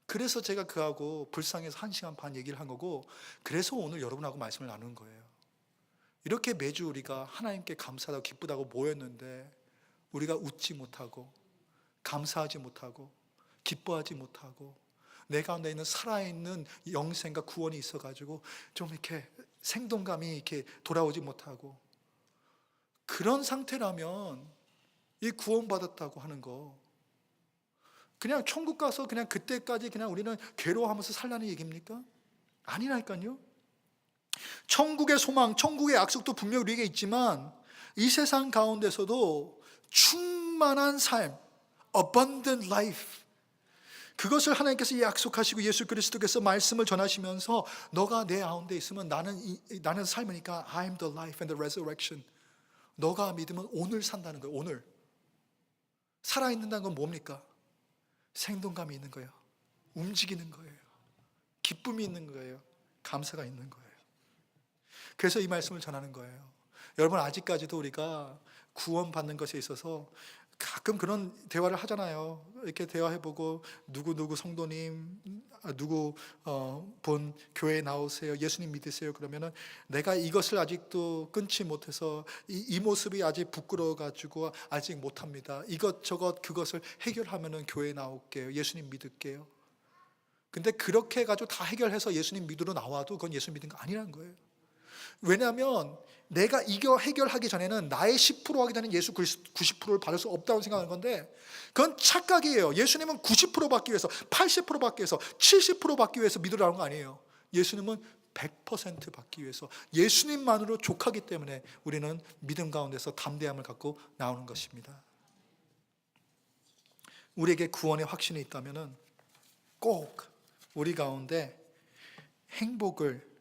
그래서 제가 그하고 불쌍해서 1시간 반 얘기를 한 거고, 그래서 오늘 여러분하고 말씀을 나누는 거예요. 이렇게 매주 우리가 하나님께 감사하고 기쁘다고 모였는데 우리가 웃지 못하고 감사하지 못하고 기뻐하지 못하고 내 가운데 있는 살아있는 영생과 구원이 있어가지고 좀 이렇게 생동감이 이렇게 돌아오지 못하고, 그런 상태라면 이 구원받았다고 하는 거 그냥 천국 가서 그냥 그때까지 그냥 우리는 괴로워하면서 살라는 얘기입니까? 아니라니까요. 천국의 소망, 천국의 약속도 분명히 우리에게 있지만 이 세상 가운데서도 충만한 삶, abundant life, 그것을 하나님께서 약속하시고 예수 그리스도께서 말씀을 전하시면서 너가 내 가운데 있으면 나는 삶이니까 I am the life and the resurrection. 너가 믿으면 오늘 산다는 거예요. 오늘 살아있는다는 건 뭡니까? 생동감이 있는 거예요. 움직이는 거예요. 기쁨이 있는 거예요. 감사가 있는 거예요. 그래서 이 말씀을 전하는 거예요. 여러분, 아직까지도 우리가 구원받는 것에 있어서 가끔 그런 대화를 하잖아요. 이렇게 대화해보고 누구 성도님, 누구 본 교회에 나오세요, 예수님 믿으세요, 그러면은 내가 이것을 아직도 끊지 못해서 이 모습이 아직 부끄러워가지고 아직 못합니다. 이것저것 그것을 해결하면은 교회에 나올게요, 예수님 믿을게요. 근데 그렇게 해가지고 다 해결해서 예수님 믿으러 나와도 그건 예수님 믿는 거 아니라는 거예요. 왜냐하면 내가 이거 해결하기 전에는 나의 10% 하기 전에 예수 90%를 받을 수 없다고 생각하는 건데, 그건 착각이에요. 예수님은 90% 받기 위해서, 80% 받기 위해서, 70% 받기 위해서 믿으라는 거 아니에요. 예수님은 100% 받기 위해서, 예수님만으로 족하기 때문에 우리는 믿음 가운데서 담대함을 갖고 나오는 것입니다. 우리에게 구원의 확신이 있다면 꼭 우리 가운데 행복을,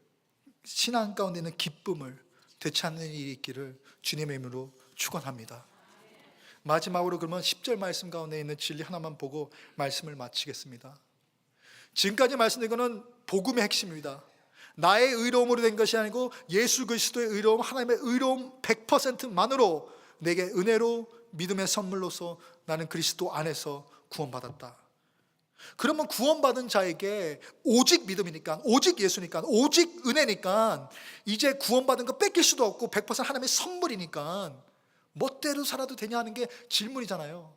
신앙 가운데 있는 기쁨을 되찾는 일이 있기를 주님의 이름으로 축원합니다. 마지막으로 그러면 10절 말씀 가운데 있는 진리 하나만 보고 말씀을 마치겠습니다. 지금까지 말씀드린 것은 복음의 핵심입니다. 나의 의로움으로 된 것이 아니고 예수 그리스도의 의로움, 하나님의 의로움 100%만으로 내게 은혜로 믿음의 선물로서 나는 그리스도 안에서 구원받았다. 그러면 구원받은 자에게 오직 믿음이니까, 오직 예수니까, 오직 은혜니까 이제 구원받은 거 뺏길 수도 없고 100% 하나님의 선물이니까 멋대로 살아도 되냐 하는 게 질문이잖아요.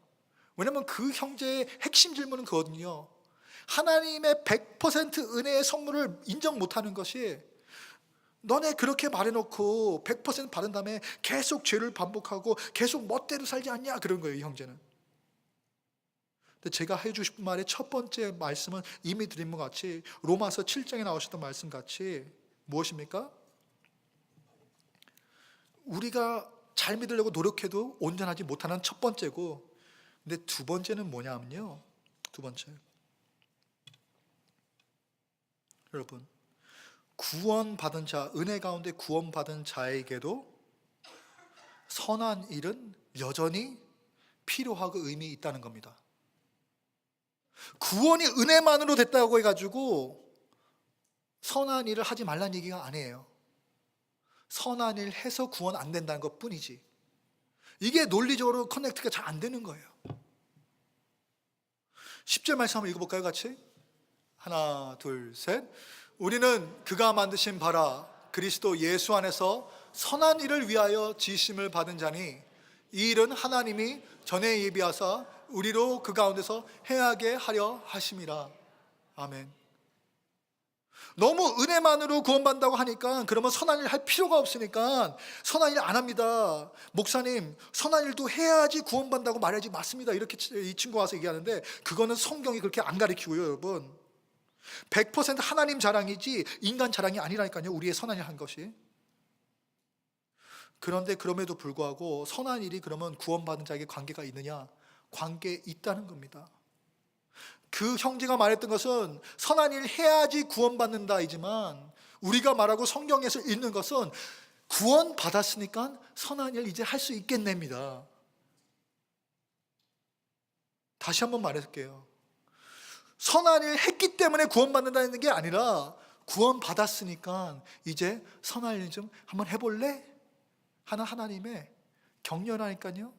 왜냐하면 그 형제의 핵심 질문은 그거거든요. 하나님의 100% 은혜의 선물을 인정 못하는 것이 너네 그렇게 말해놓고 100% 바른 다음에 계속 죄를 반복하고 계속 멋대로 살지 않냐, 그런 거예요, 이 형제는. 근데 제가 해주고 싶은 말의 첫 번째 말씀은 이미 드린 것 같이 로마서 7장에 나오셨던 말씀 같이 무엇입니까? 우리가 잘 믿으려고 노력해도 온전하지 못하는 첫 번째고, 근데 두 번째는 뭐냐면요, 두 번째, 여러분, 구원받은 자, 은혜 가운데 구원받은 자에게도 선한 일은 여전히 필요하고 의미 있다는 겁니다. 구원이 은혜만으로 됐다고 해가지고 선한 일을 하지 말라는 얘기가 아니에요. 선한 일 해서 구원 안 된다는 것 뿐이지, 이게 논리적으로 커넥트가 잘 안 되는 거예요. 10절 말씀 한번 읽어볼까요, 같이? 하나, 둘, 셋. 우리는 그가 만드신 바라 그리스도 예수 안에서 선한 일을 위하여 지으심을 받은 자니, 이 일은 하나님이 전에 예비하사 우리로 그 가운데서 행하게 하려 하심이라. 아멘. 너무 은혜만으로 구원받는다고 하니까 그러면 선한 일 할 필요가 없으니까 선한 일 안 합니다. 목사님, 선한 일도 해야지 구원받는다고 말하지 맞습니다, 이렇게 이 친구 와서 얘기하는데, 그거는 성경이 그렇게 안 가르치고요, 여러분. 100% 하나님 자랑이지 인간 자랑이 아니라니까요, 우리의 선한 일 한 것이. 그런데 그럼에도 불구하고 선한 일이 그러면 구원받은 자에게 관계가 있느냐? 관계 있다는 겁니다. 그 형제가 말했던 것은 선한 일 해야지 구원받는다이지만, 우리가 말하고 성경에서 읽는 것은 구원받았으니까 선한 일 이제 할 수 있겠냅니다. 다시 한번 말할게요. 선한 일 했기 때문에 구원받는다는 게 아니라, 구원받았으니까 이제 선한 일 좀 한번 해볼래? 하는 하나님의 격려라니까요.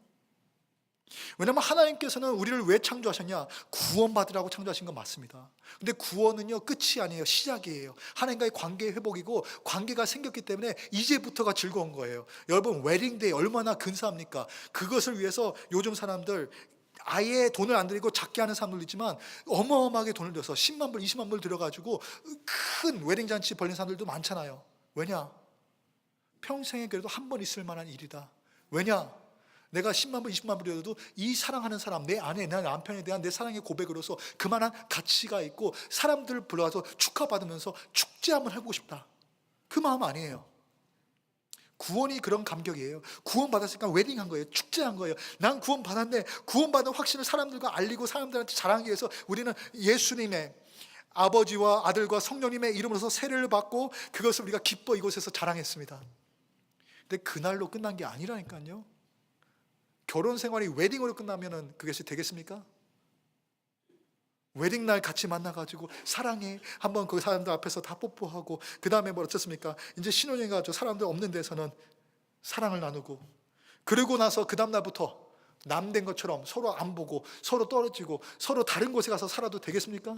왜냐하면 하나님께서는 우리를 왜 창조하셨냐? 구원받으라고 창조하신 건 맞습니다. 근데 구원은요, 끝이 아니에요, 시작이에요. 하나님과의 관계 회복이고, 관계가 생겼기 때문에 이제부터가 즐거운 거예요. 여러분, 웨딩데이 얼마나 근사합니까? 그것을 위해서 요즘 사람들 아예 돈을 안 들이고 작게 하는 사람들도 있지만, 어마어마하게 돈을 들여서 10만 불, 20만 불 들여가지고 큰 웨딩잔치 벌린 사람들도 많잖아요. 왜냐? 평생에 그래도 한 번 있을 만한 일이다. 왜냐? 내가 10만 불, 20만 불이어도 이 사랑하는 사람, 내 아내, 내 남편에 대한 내 사랑의 고백으로서 그만한 가치가 있고, 사람들을 불러와서 축하받으면서 축제 한번 해보고 싶다, 그 마음 아니에요. 구원이 그런 감격이에요. 구원받았으니까 웨딩한 거예요. 축제한 거예요. 난 구원받았네. 구원받은 확신을 사람들과 알리고 사람들한테 자랑하기 위해서 우리는 예수님의, 아버지와 아들과 성령님의 이름으로서 세례를 받고 그것을 우리가 기뻐 이곳에서 자랑했습니다. 근데 그날로 끝난 게 아니라니까요. 결혼 생활이 웨딩으로 끝나면 그것이 되겠습니까? 웨딩날 같이 만나가지고 사랑해 한번 그 사람들 앞에서 다 뽀뽀하고, 그 다음에 뭐 어떻습니까? 이제 신혼여행 가지고 사람들 없는 데서는 사랑을 나누고, 그러고 나서 그 다음날부터 남된 것처럼 서로 안 보고 서로 떨어지고 서로 다른 곳에 가서 살아도 되겠습니까?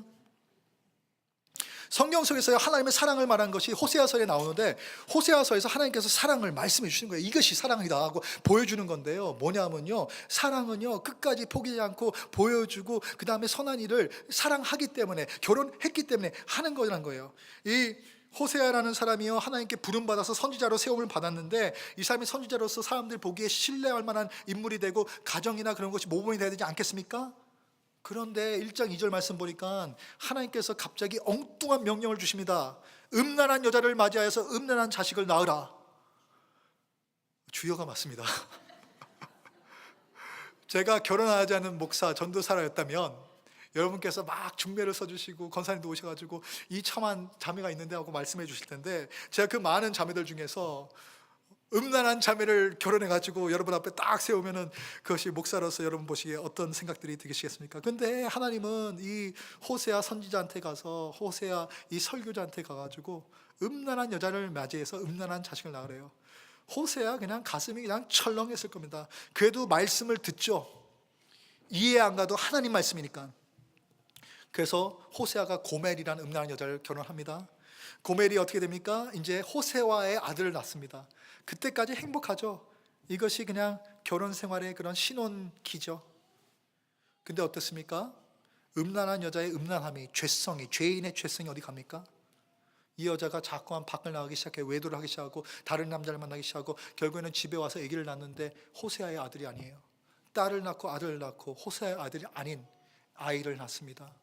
성경 속에서 하나님의 사랑을 말한 것이 호세아서에 나오는데, 호세아서에서 하나님께서 사랑을 말씀해 주시는 거예요. 이것이 사랑이다 하고 보여주는 건데요, 뭐냐면요, 사랑은요 끝까지 포기하지 않고 보여주고, 그 다음에 선한 일을 사랑하기 때문에, 결혼했기 때문에 하는 거라는 거예요. 이 호세아라는 사람이요, 하나님께 부름받아서 선지자로 세움을 받았는데, 이 사람이 선지자로서 사람들 보기에 신뢰할 만한 인물이 되고 가정이나 그런 것이 모범이 되야 되지 않겠습니까? 그런데 1장 2절 말씀 보니까 하나님께서 갑자기 엉뚱한 명령을 주십니다. 음란한 여자를 맞이하여서 음란한 자식을 낳으라. 주여가 맞습니다. 제가 결혼하지 않은 목사, 전도사라였다면 여러분께서 막 중매를 써주시고 권사님도 오셔가지고 이 참한 자매가 있는데 하고 말씀해 주실 텐데, 제가 그 많은 자매들 중에서 음란한 자매를 결혼해가지고 여러분 앞에 딱 세우면은 그것이 목사로서 여러분 보시기에 어떤 생각들이 드시겠습니까? 근데 하나님은 이 호세아 선지자한테 가서, 호세아 이 설교자한테 가가지고 음란한 여자를 맞이해서 음란한 자식을 낳으래요. 호세아 그냥 가슴이 그냥 철렁했을 겁니다. 그래도 말씀을 듣죠. 이해 안 가도 하나님 말씀이니까. 그래서 호세아가 고멜이라는 음란한 여자를 결혼합니다. 고멜이 어떻게 됩니까? 이제 호세와의 아들을 낳습니다. 그때까지 행복하죠. 이것이 그냥 결혼 생활의 그런 신혼기죠. 근데 어떻습니까? 음란한 여자의 음란함이, 죄성이, 죄인의 죄성이 어디 갑니까? 이 여자가 자꾸만 밖을 나가기 시작해 외도를 하기 시작하고 다른 남자를 만나기 시작하고 결국에는 집에 와서 아기를 낳는데 호세아의 아들이 아니에요. 딸을 낳고 아들을 낳고 호세아의 아들이 아닌 아이를 낳습니다.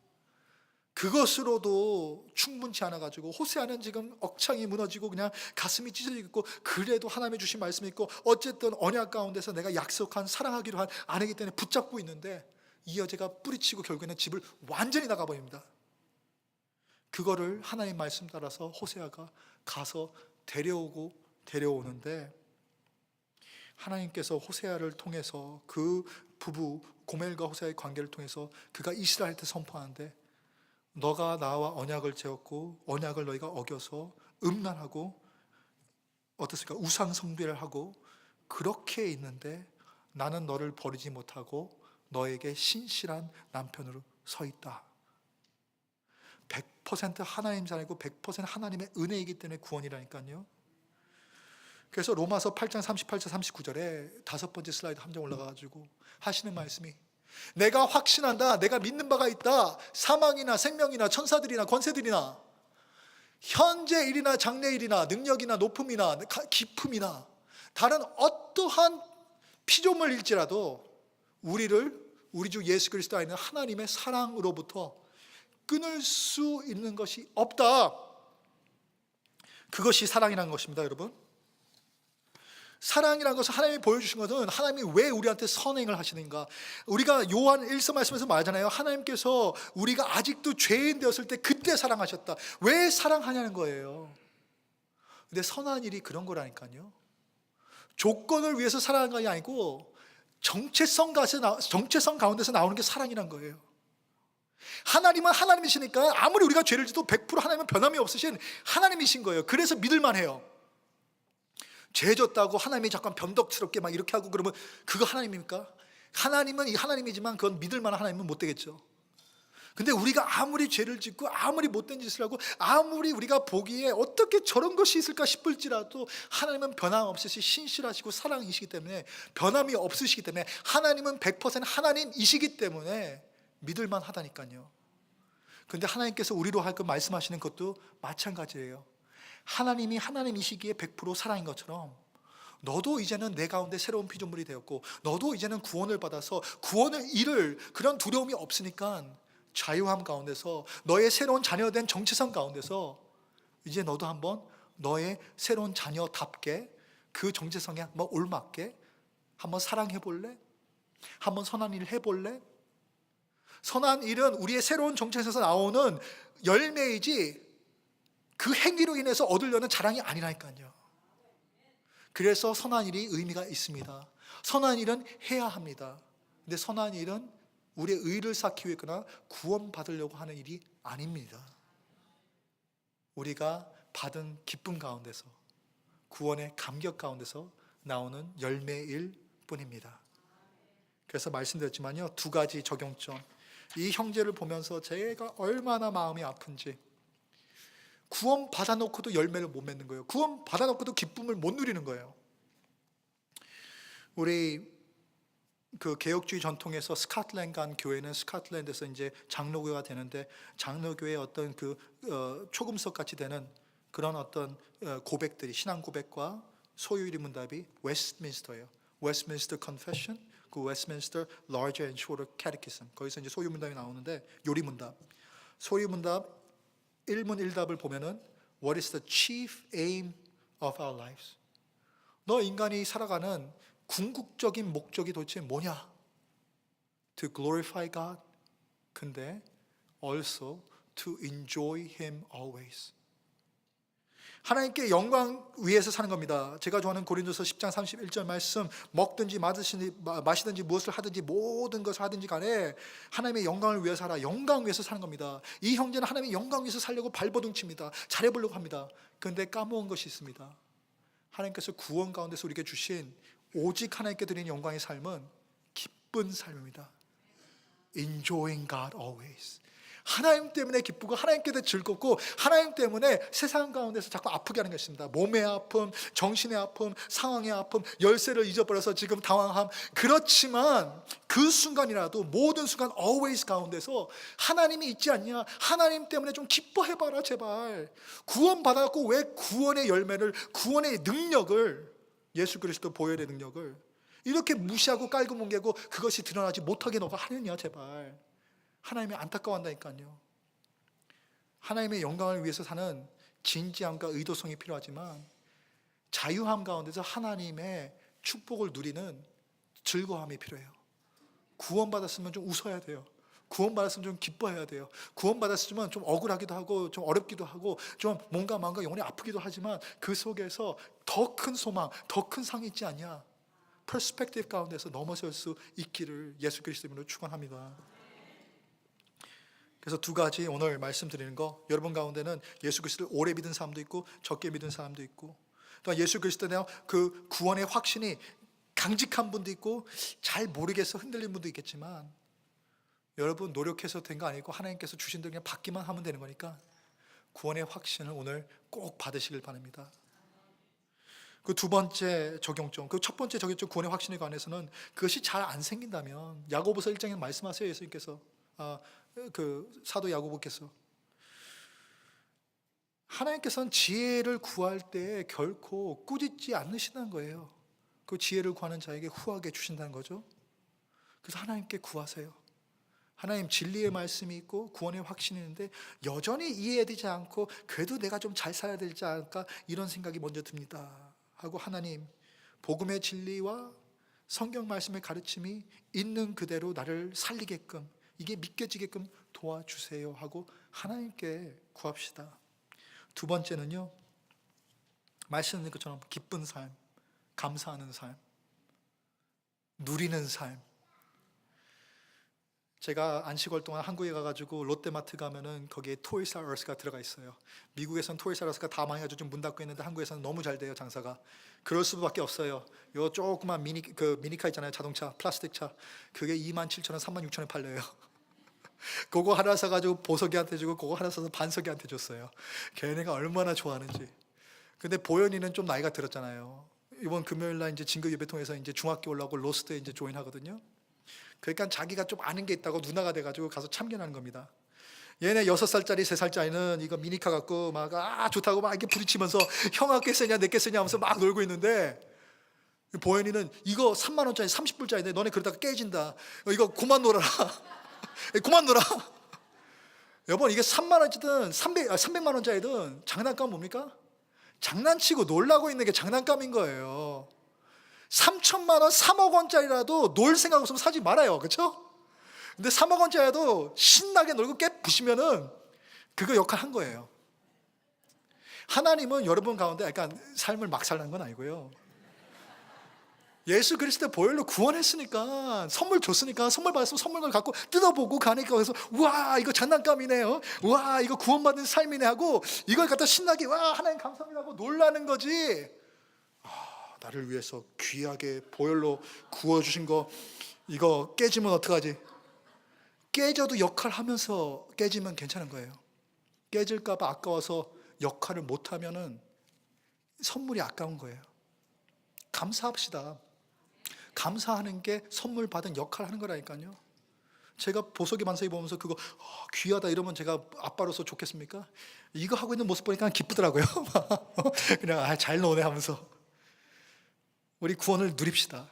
그것으로도 충분치 않아가지고 호세아는 지금 억창이 무너지고 그냥 가슴이 찢어지고, 그래도 하나님의 주신 말씀이 있고 어쨌든 언약 가운데서 내가 약속한 사랑하기로 한 아내이기 때문에 붙잡고 있는데, 이 여자가 뿌리치고 결국에는 집을 완전히 나가버립니다. 그거를 하나님 말씀 따라서 호세아가 가서 데려오는데, 하나님께서 호세아를 통해서 그 부부 고멜과 호세아의 관계를 통해서 그가 이스라엘한테 선포하는데, 너가 나와 언약을 지었고 언약을 너희가 어겨서 음란하고 어떻습니까? 우상 숭배를 하고 그렇게 있는데 나는 너를 버리지 못하고 너에게 신실한 남편으로 서 있다. 100% 하나님 자녀이고 100% 하나님의 은혜이기 때문에 구원이라니까요. 그래서 로마서 8장 38절 39절에 다섯 번째 슬라이드 한 장 올라가가지고 하시는 말씀이, 내가 확신한다, 내가 믿는 바가 있다, 사망이나 생명이나 천사들이나 권세들이나 현재 일이나 장래 일이나 능력이나 높음이나 깊음이나 다른 어떠한 피조물일지라도 우리를 우리 주 예수 그리스도 안에 있는 하나님의 사랑으로부터 끊을 수 있는 것이 없다. 그것이 사랑이라는 것입니다, 여러분. 사랑이라는 것을 하나님이 보여주신 것은 하나님이 왜 우리한테 선행을 하시는가. 우리가 요한 1서 말씀에서 말하잖아요. 하나님께서 우리가 아직도 죄인 되었을 때 그때 사랑하셨다. 왜 사랑하냐는 거예요. 근데 선한 일이 그런 거라니까요. 조건을 위해서 사랑하는 것이 아니고 정체성 가운데서 나오는 게 사랑이란 거예요. 하나님은 하나님이시니까 아무리 우리가 죄를 지도 100% 하나님은 변함이 없으신 하나님이신 거예요. 그래서 믿을만 해요. 죄 졌다고 하나님이 잠깐 변덕스럽게 막 이렇게 하고 그러면 그거 하나님입니까? 하나님은 하나님이지만 그건 믿을 만한 하나님은 못 되겠죠. 근데 우리가 아무리 죄를 짓고 아무리 못된 짓을 하고 아무리 우리가 보기에 어떻게 저런 것이 있을까 싶을지라도 하나님은 변함없이 신실하시고 사랑이시기 때문에, 변함이 없으시기 때문에, 하나님은 100% 하나님이시기 때문에 믿을 만하다니까요. 근데 하나님께서 우리로 하여금 말씀하시는 것도 마찬가지예요. 하나님이 하나님이시기에 100% 사랑인 것처럼 너도 이제는 내 가운데 새로운 피조물이 되었고 너도 이제는 구원을 받아서 구원을 잃을 그런 두려움이 없으니까 자유함 가운데서 너의 새로운 자녀된 정체성 가운데서 이제 너도 한번 너의 새로운 자녀답게 그 정체성에 한번 올맞게 한번 사랑해 볼래? 한번 선한 일을 해볼래? 선한 일은 우리의 새로운 정체성에서 나오는 열매이지 그 행위로 인해서 얻으려는 자랑이 아니라니까요. 그래서 선한 일이 의미가 있습니다. 선한 일은 해야 합니다. 근데 선한 일은 우리의 의를 쌓기 위해서나 구원받으려고 하는 일이 아닙니다. 우리가 받은 기쁨 가운데서, 구원의 감격 가운데서 나오는 열매일 뿐입니다. 그래서 말씀드렸지만요, 두 가지 적용점. 이 형제를 보면서 제가 얼마나 마음이 아픈지. 구원 받아놓고도 열매를 못 맺는 거예요. 구원 받아놓고도 기쁨을 못 누리는 거예요. 우리 그 개혁주의 전통에서 스코틀랜드 간 교회는 스코틀랜드에서 이제 장로교가 되는데, 장로교의 어떤 그 초금석 같이 되는 그런 어떤 고백들이, 신앙 고백과 소유리 문답이 웨스트민스터예요. 웨스트민스터 컨페션, 그 웨스트민스터 larger and shorter catechism. 거기서 이제 소유 문답이 나오는데, 요리 문답, 소유 문답 1문 1답을 보면은 What is the chief aim of our lives? 너 인간이 살아가는 궁극적인 목적이 도대체 뭐냐? To glorify God. 근데 also to enjoy Him always. 하나님께 영광 위해서 사는 겁니다. 제가 좋아하는 고린도서 10장 31절 말씀, 먹든지 마시든지 무엇을 하든지 모든 것을 하든지 간에 하나님의 영광을 위해서 살아. 영광 위해서 사는 겁니다. 이 형제는 하나님의 영광 위해서 살려고 발버둥칩니다. 잘해보려고 합니다. 그런데 까먹은 것이 있습니다. 하나님께서 구원 가운데서 우리에게 주신 오직 하나님께 드리는 영광의 삶은 기쁜 삶입니다. Enjoying God always. 하나님 때문에 기쁘고 하나님 때문에 즐겁고 하나님 때문에 세상 가운데서 자꾸 아프게 하는 것입니다. 몸의 아픔, 정신의 아픔, 상황의 아픔, 열쇠를 잊어버려서 지금 당황함. 그렇지만 그 순간이라도 모든 순간 always 가운데서 하나님이 있지 않냐? 하나님 때문에 좀 기뻐해봐라 제발. 구원받았고 왜 구원의 열매를, 구원의 능력을, 예수 그리스도 보혈의 능력을 이렇게 무시하고 깔고 뭉개고 그것이 드러나지 못하게 너가 하느냐 제발. 하나님이 안타까워한다니까요. 하나님의 영광을 위해서 사는 진지함과 의도성이 필요하지만 자유함 가운데서 하나님의 축복을 누리는 즐거움이 필요해요. 구원받았으면 좀 웃어야 돼요. 구원받았으면 좀 기뻐해야 돼요. 구원받았으면 좀 억울하기도 하고 좀 어렵기도 하고 좀 뭔가 영혼이 아프기도 하지만 그 속에서 더 큰 소망, 더 큰 상이 있지 않냐? 퍼스펙티브 가운데서 넘어설 수 있기를 예수 그리스도 이름으로 축원합니다. 그래서 두 가지 오늘 말씀드리는 거, 여러분 가운데는 예수 그리스도를 오래 믿은 사람도 있고 적게 믿은 사람도 있고, 또 예수 그리스도에 대한 그 구원의 확신이 강직한 분도 있고 잘 모르겠어 흔들린 분도 있겠지만, 여러분 노력해서 된 거 아니고 하나님께서 주신 대로 그냥 받기만 하면 되는 거니까 구원의 확신을 오늘 꼭 받으시길 바랍니다. 그 두 번째 적용점, 그 첫 번째 적용점 구원의 확신에 관해서는 그것이 잘 안 생긴다면 야고보서 1장에 말씀하세요. 예수님께서 그 사도 야고보께서 하나님께서는 지혜를 구할 때 결코 꾸짖지 않으신다는 거예요. 그 지혜를 구하는 자에게 후하게 주신다는 거죠. 그래서 하나님께 구하세요. 하나님 진리의 말씀이 있고 구원의 확신이 있는데 여전히 이해되지 않고 그래도 내가 좀 잘 살아야 되지 않을까 이런 생각이 먼저 듭니다 하고, 하나님 복음의 진리와 성경 말씀의 가르침이 있는 그대로 나를 살리게끔, 이게 믿겨지게끔 도와주세요 하고 하나님께 구합시다. 두 번째는요, 말씀드린 것처럼 기쁜 삶, 감사하는 삶, 누리는 삶. 제가 안식월 동안 한국에 가가지고 롯데마트 가면은 거기에 토이스 R Us가 들어가 있어요. 미국에서는 토이스 R Us가 다 망해가지고 좀 문 닫고 있는데 한국에서는 너무 잘 돼요, 장사가. 그럴 수밖에 없어요. 요 조그만 미니카 있잖아요, 자동차, 플라스틱 차. 그게 27,000원, 36,000원 팔려요. 그거 하나 사가지고 보석이한테 주고 그거 하나 사서 반석이한테 줬어요. 걔네가 얼마나 좋아하는지. 근데 보현이는 좀 나이가 들었잖아요. 이번 금요일 날 이제 진교 예배 통해서 이제 중학교 올라오고 로스트에 이제 조인하거든요. 그러니까 자기가 좀 아는 게 있다고 누나가 돼가지고 가서 참견하는 겁니다. 얘네 6살짜리 3살짜리는 이거 미니카 갖고 막 좋다고 막 이렇게 부딪히면서 형아 què 쓰냐 내 què 쓰냐 하면서 막 놀고 있는데, 보현이는 이거 3만 원짜리 30불짜리인데 너네 그러다가 깨진다. 이거 그만 놀아라. 그만 놀아. 여러분 이게 3만 원짜리든 300만 원짜리든 장난감 뭡니까? 장난치고 놀라고 있는 게 장난감인 거예요. 3천만 원, 3억 원짜리라도 놀 생각 없으면 사지 말아요. 그렇죠? 근데 3억 원짜리라도 신나게 놀고 깨부시면은 그거 역할 한 거예요. 하나님은 여러분 가운데 약간 삶을 막 살라는 건 아니고요. 예수 그리스도의 보혈로 구원했으니까, 선물 줬으니까, 선물 받았으면 선물을 갖고 뜯어보고 가니까, 그래서 우와 이거 장난감이네요, 우와 이거 구원받은 삶이네 하고 이걸 갖다 신나게 와 하나님 감사합니다 하고 놀라는 거지. 나를 위해서 귀하게 보혈로 구워주신 거 이거 깨지면 어떡하지? 깨져도 역할하면서 깨지면 괜찮은 거예요. 깨질까 봐 아까워서 역할을 못하면은 선물이 아까운 거예요. 감사합시다. 감사하는 게 선물 받은 역할을 하는 거라니까요. 제가 보석이 반석이 보면서 그거 귀하다 이러면 제가 아빠로서 좋겠습니까? 이거 하고 있는 모습 보니까 기쁘더라고요. 그냥 잘 노네 하면서. 우리 구원을 누립시다.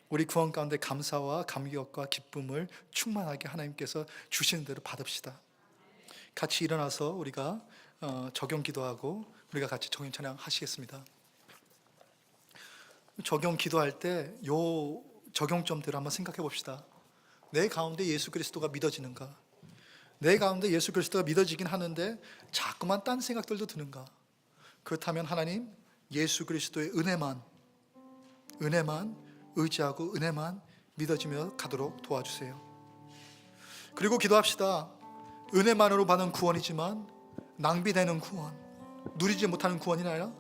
우리 구원 가운데 감사와 감격과 기쁨을 충만하게 하나님께서 주시는 대로 받읍시다. 같이 일어나서 우리가 적용 기도하고 우리가 같이 정인 찬양 하시겠습니다. 적용 기도할 때 요 적용점들을 한번 생각해 봅시다. 내 가운데 예수 그리스도가 믿어지는가? 내 가운데 예수 그리스도가 믿어지긴 하는데 자꾸만 딴 생각들도 드는가? 그렇다면 하나님 예수 그리스도의 은혜만 의지하고 은혜만 믿어지며 가도록 도와주세요. 그리고 기도합시다. 은혜만으로 받는 구원이지만 낭비되는 구원, 누리지 못하는 구원이 아니라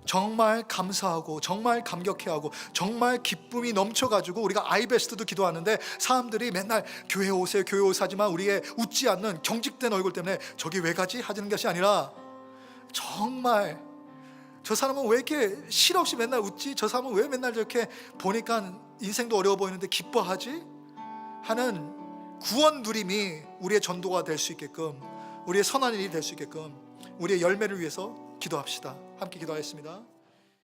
정말 감사하고 정말 감격해하고 정말 기쁨이 넘쳐가지고 우리가 아이베스트도 기도하는데 사람들이 맨날 교회 오세요 교회 오세요 하지만 우리의 웃지 않는 경직된 얼굴 때문에 저기 왜 가지? 하는 것이 아니라 정말 저 사람은 왜 이렇게 실없이 맨날 웃지? 저 사람은 왜 맨날 저렇게 보니까 인생도 어려워 보이는데 기뻐하지? 하는 구원 누림이 우리의 전도가 될 수 있게끔, 우리의 선한 일이 될 수 있게끔 우리의 열매를 위해서 기도합시다. 함께 기도하겠습니다.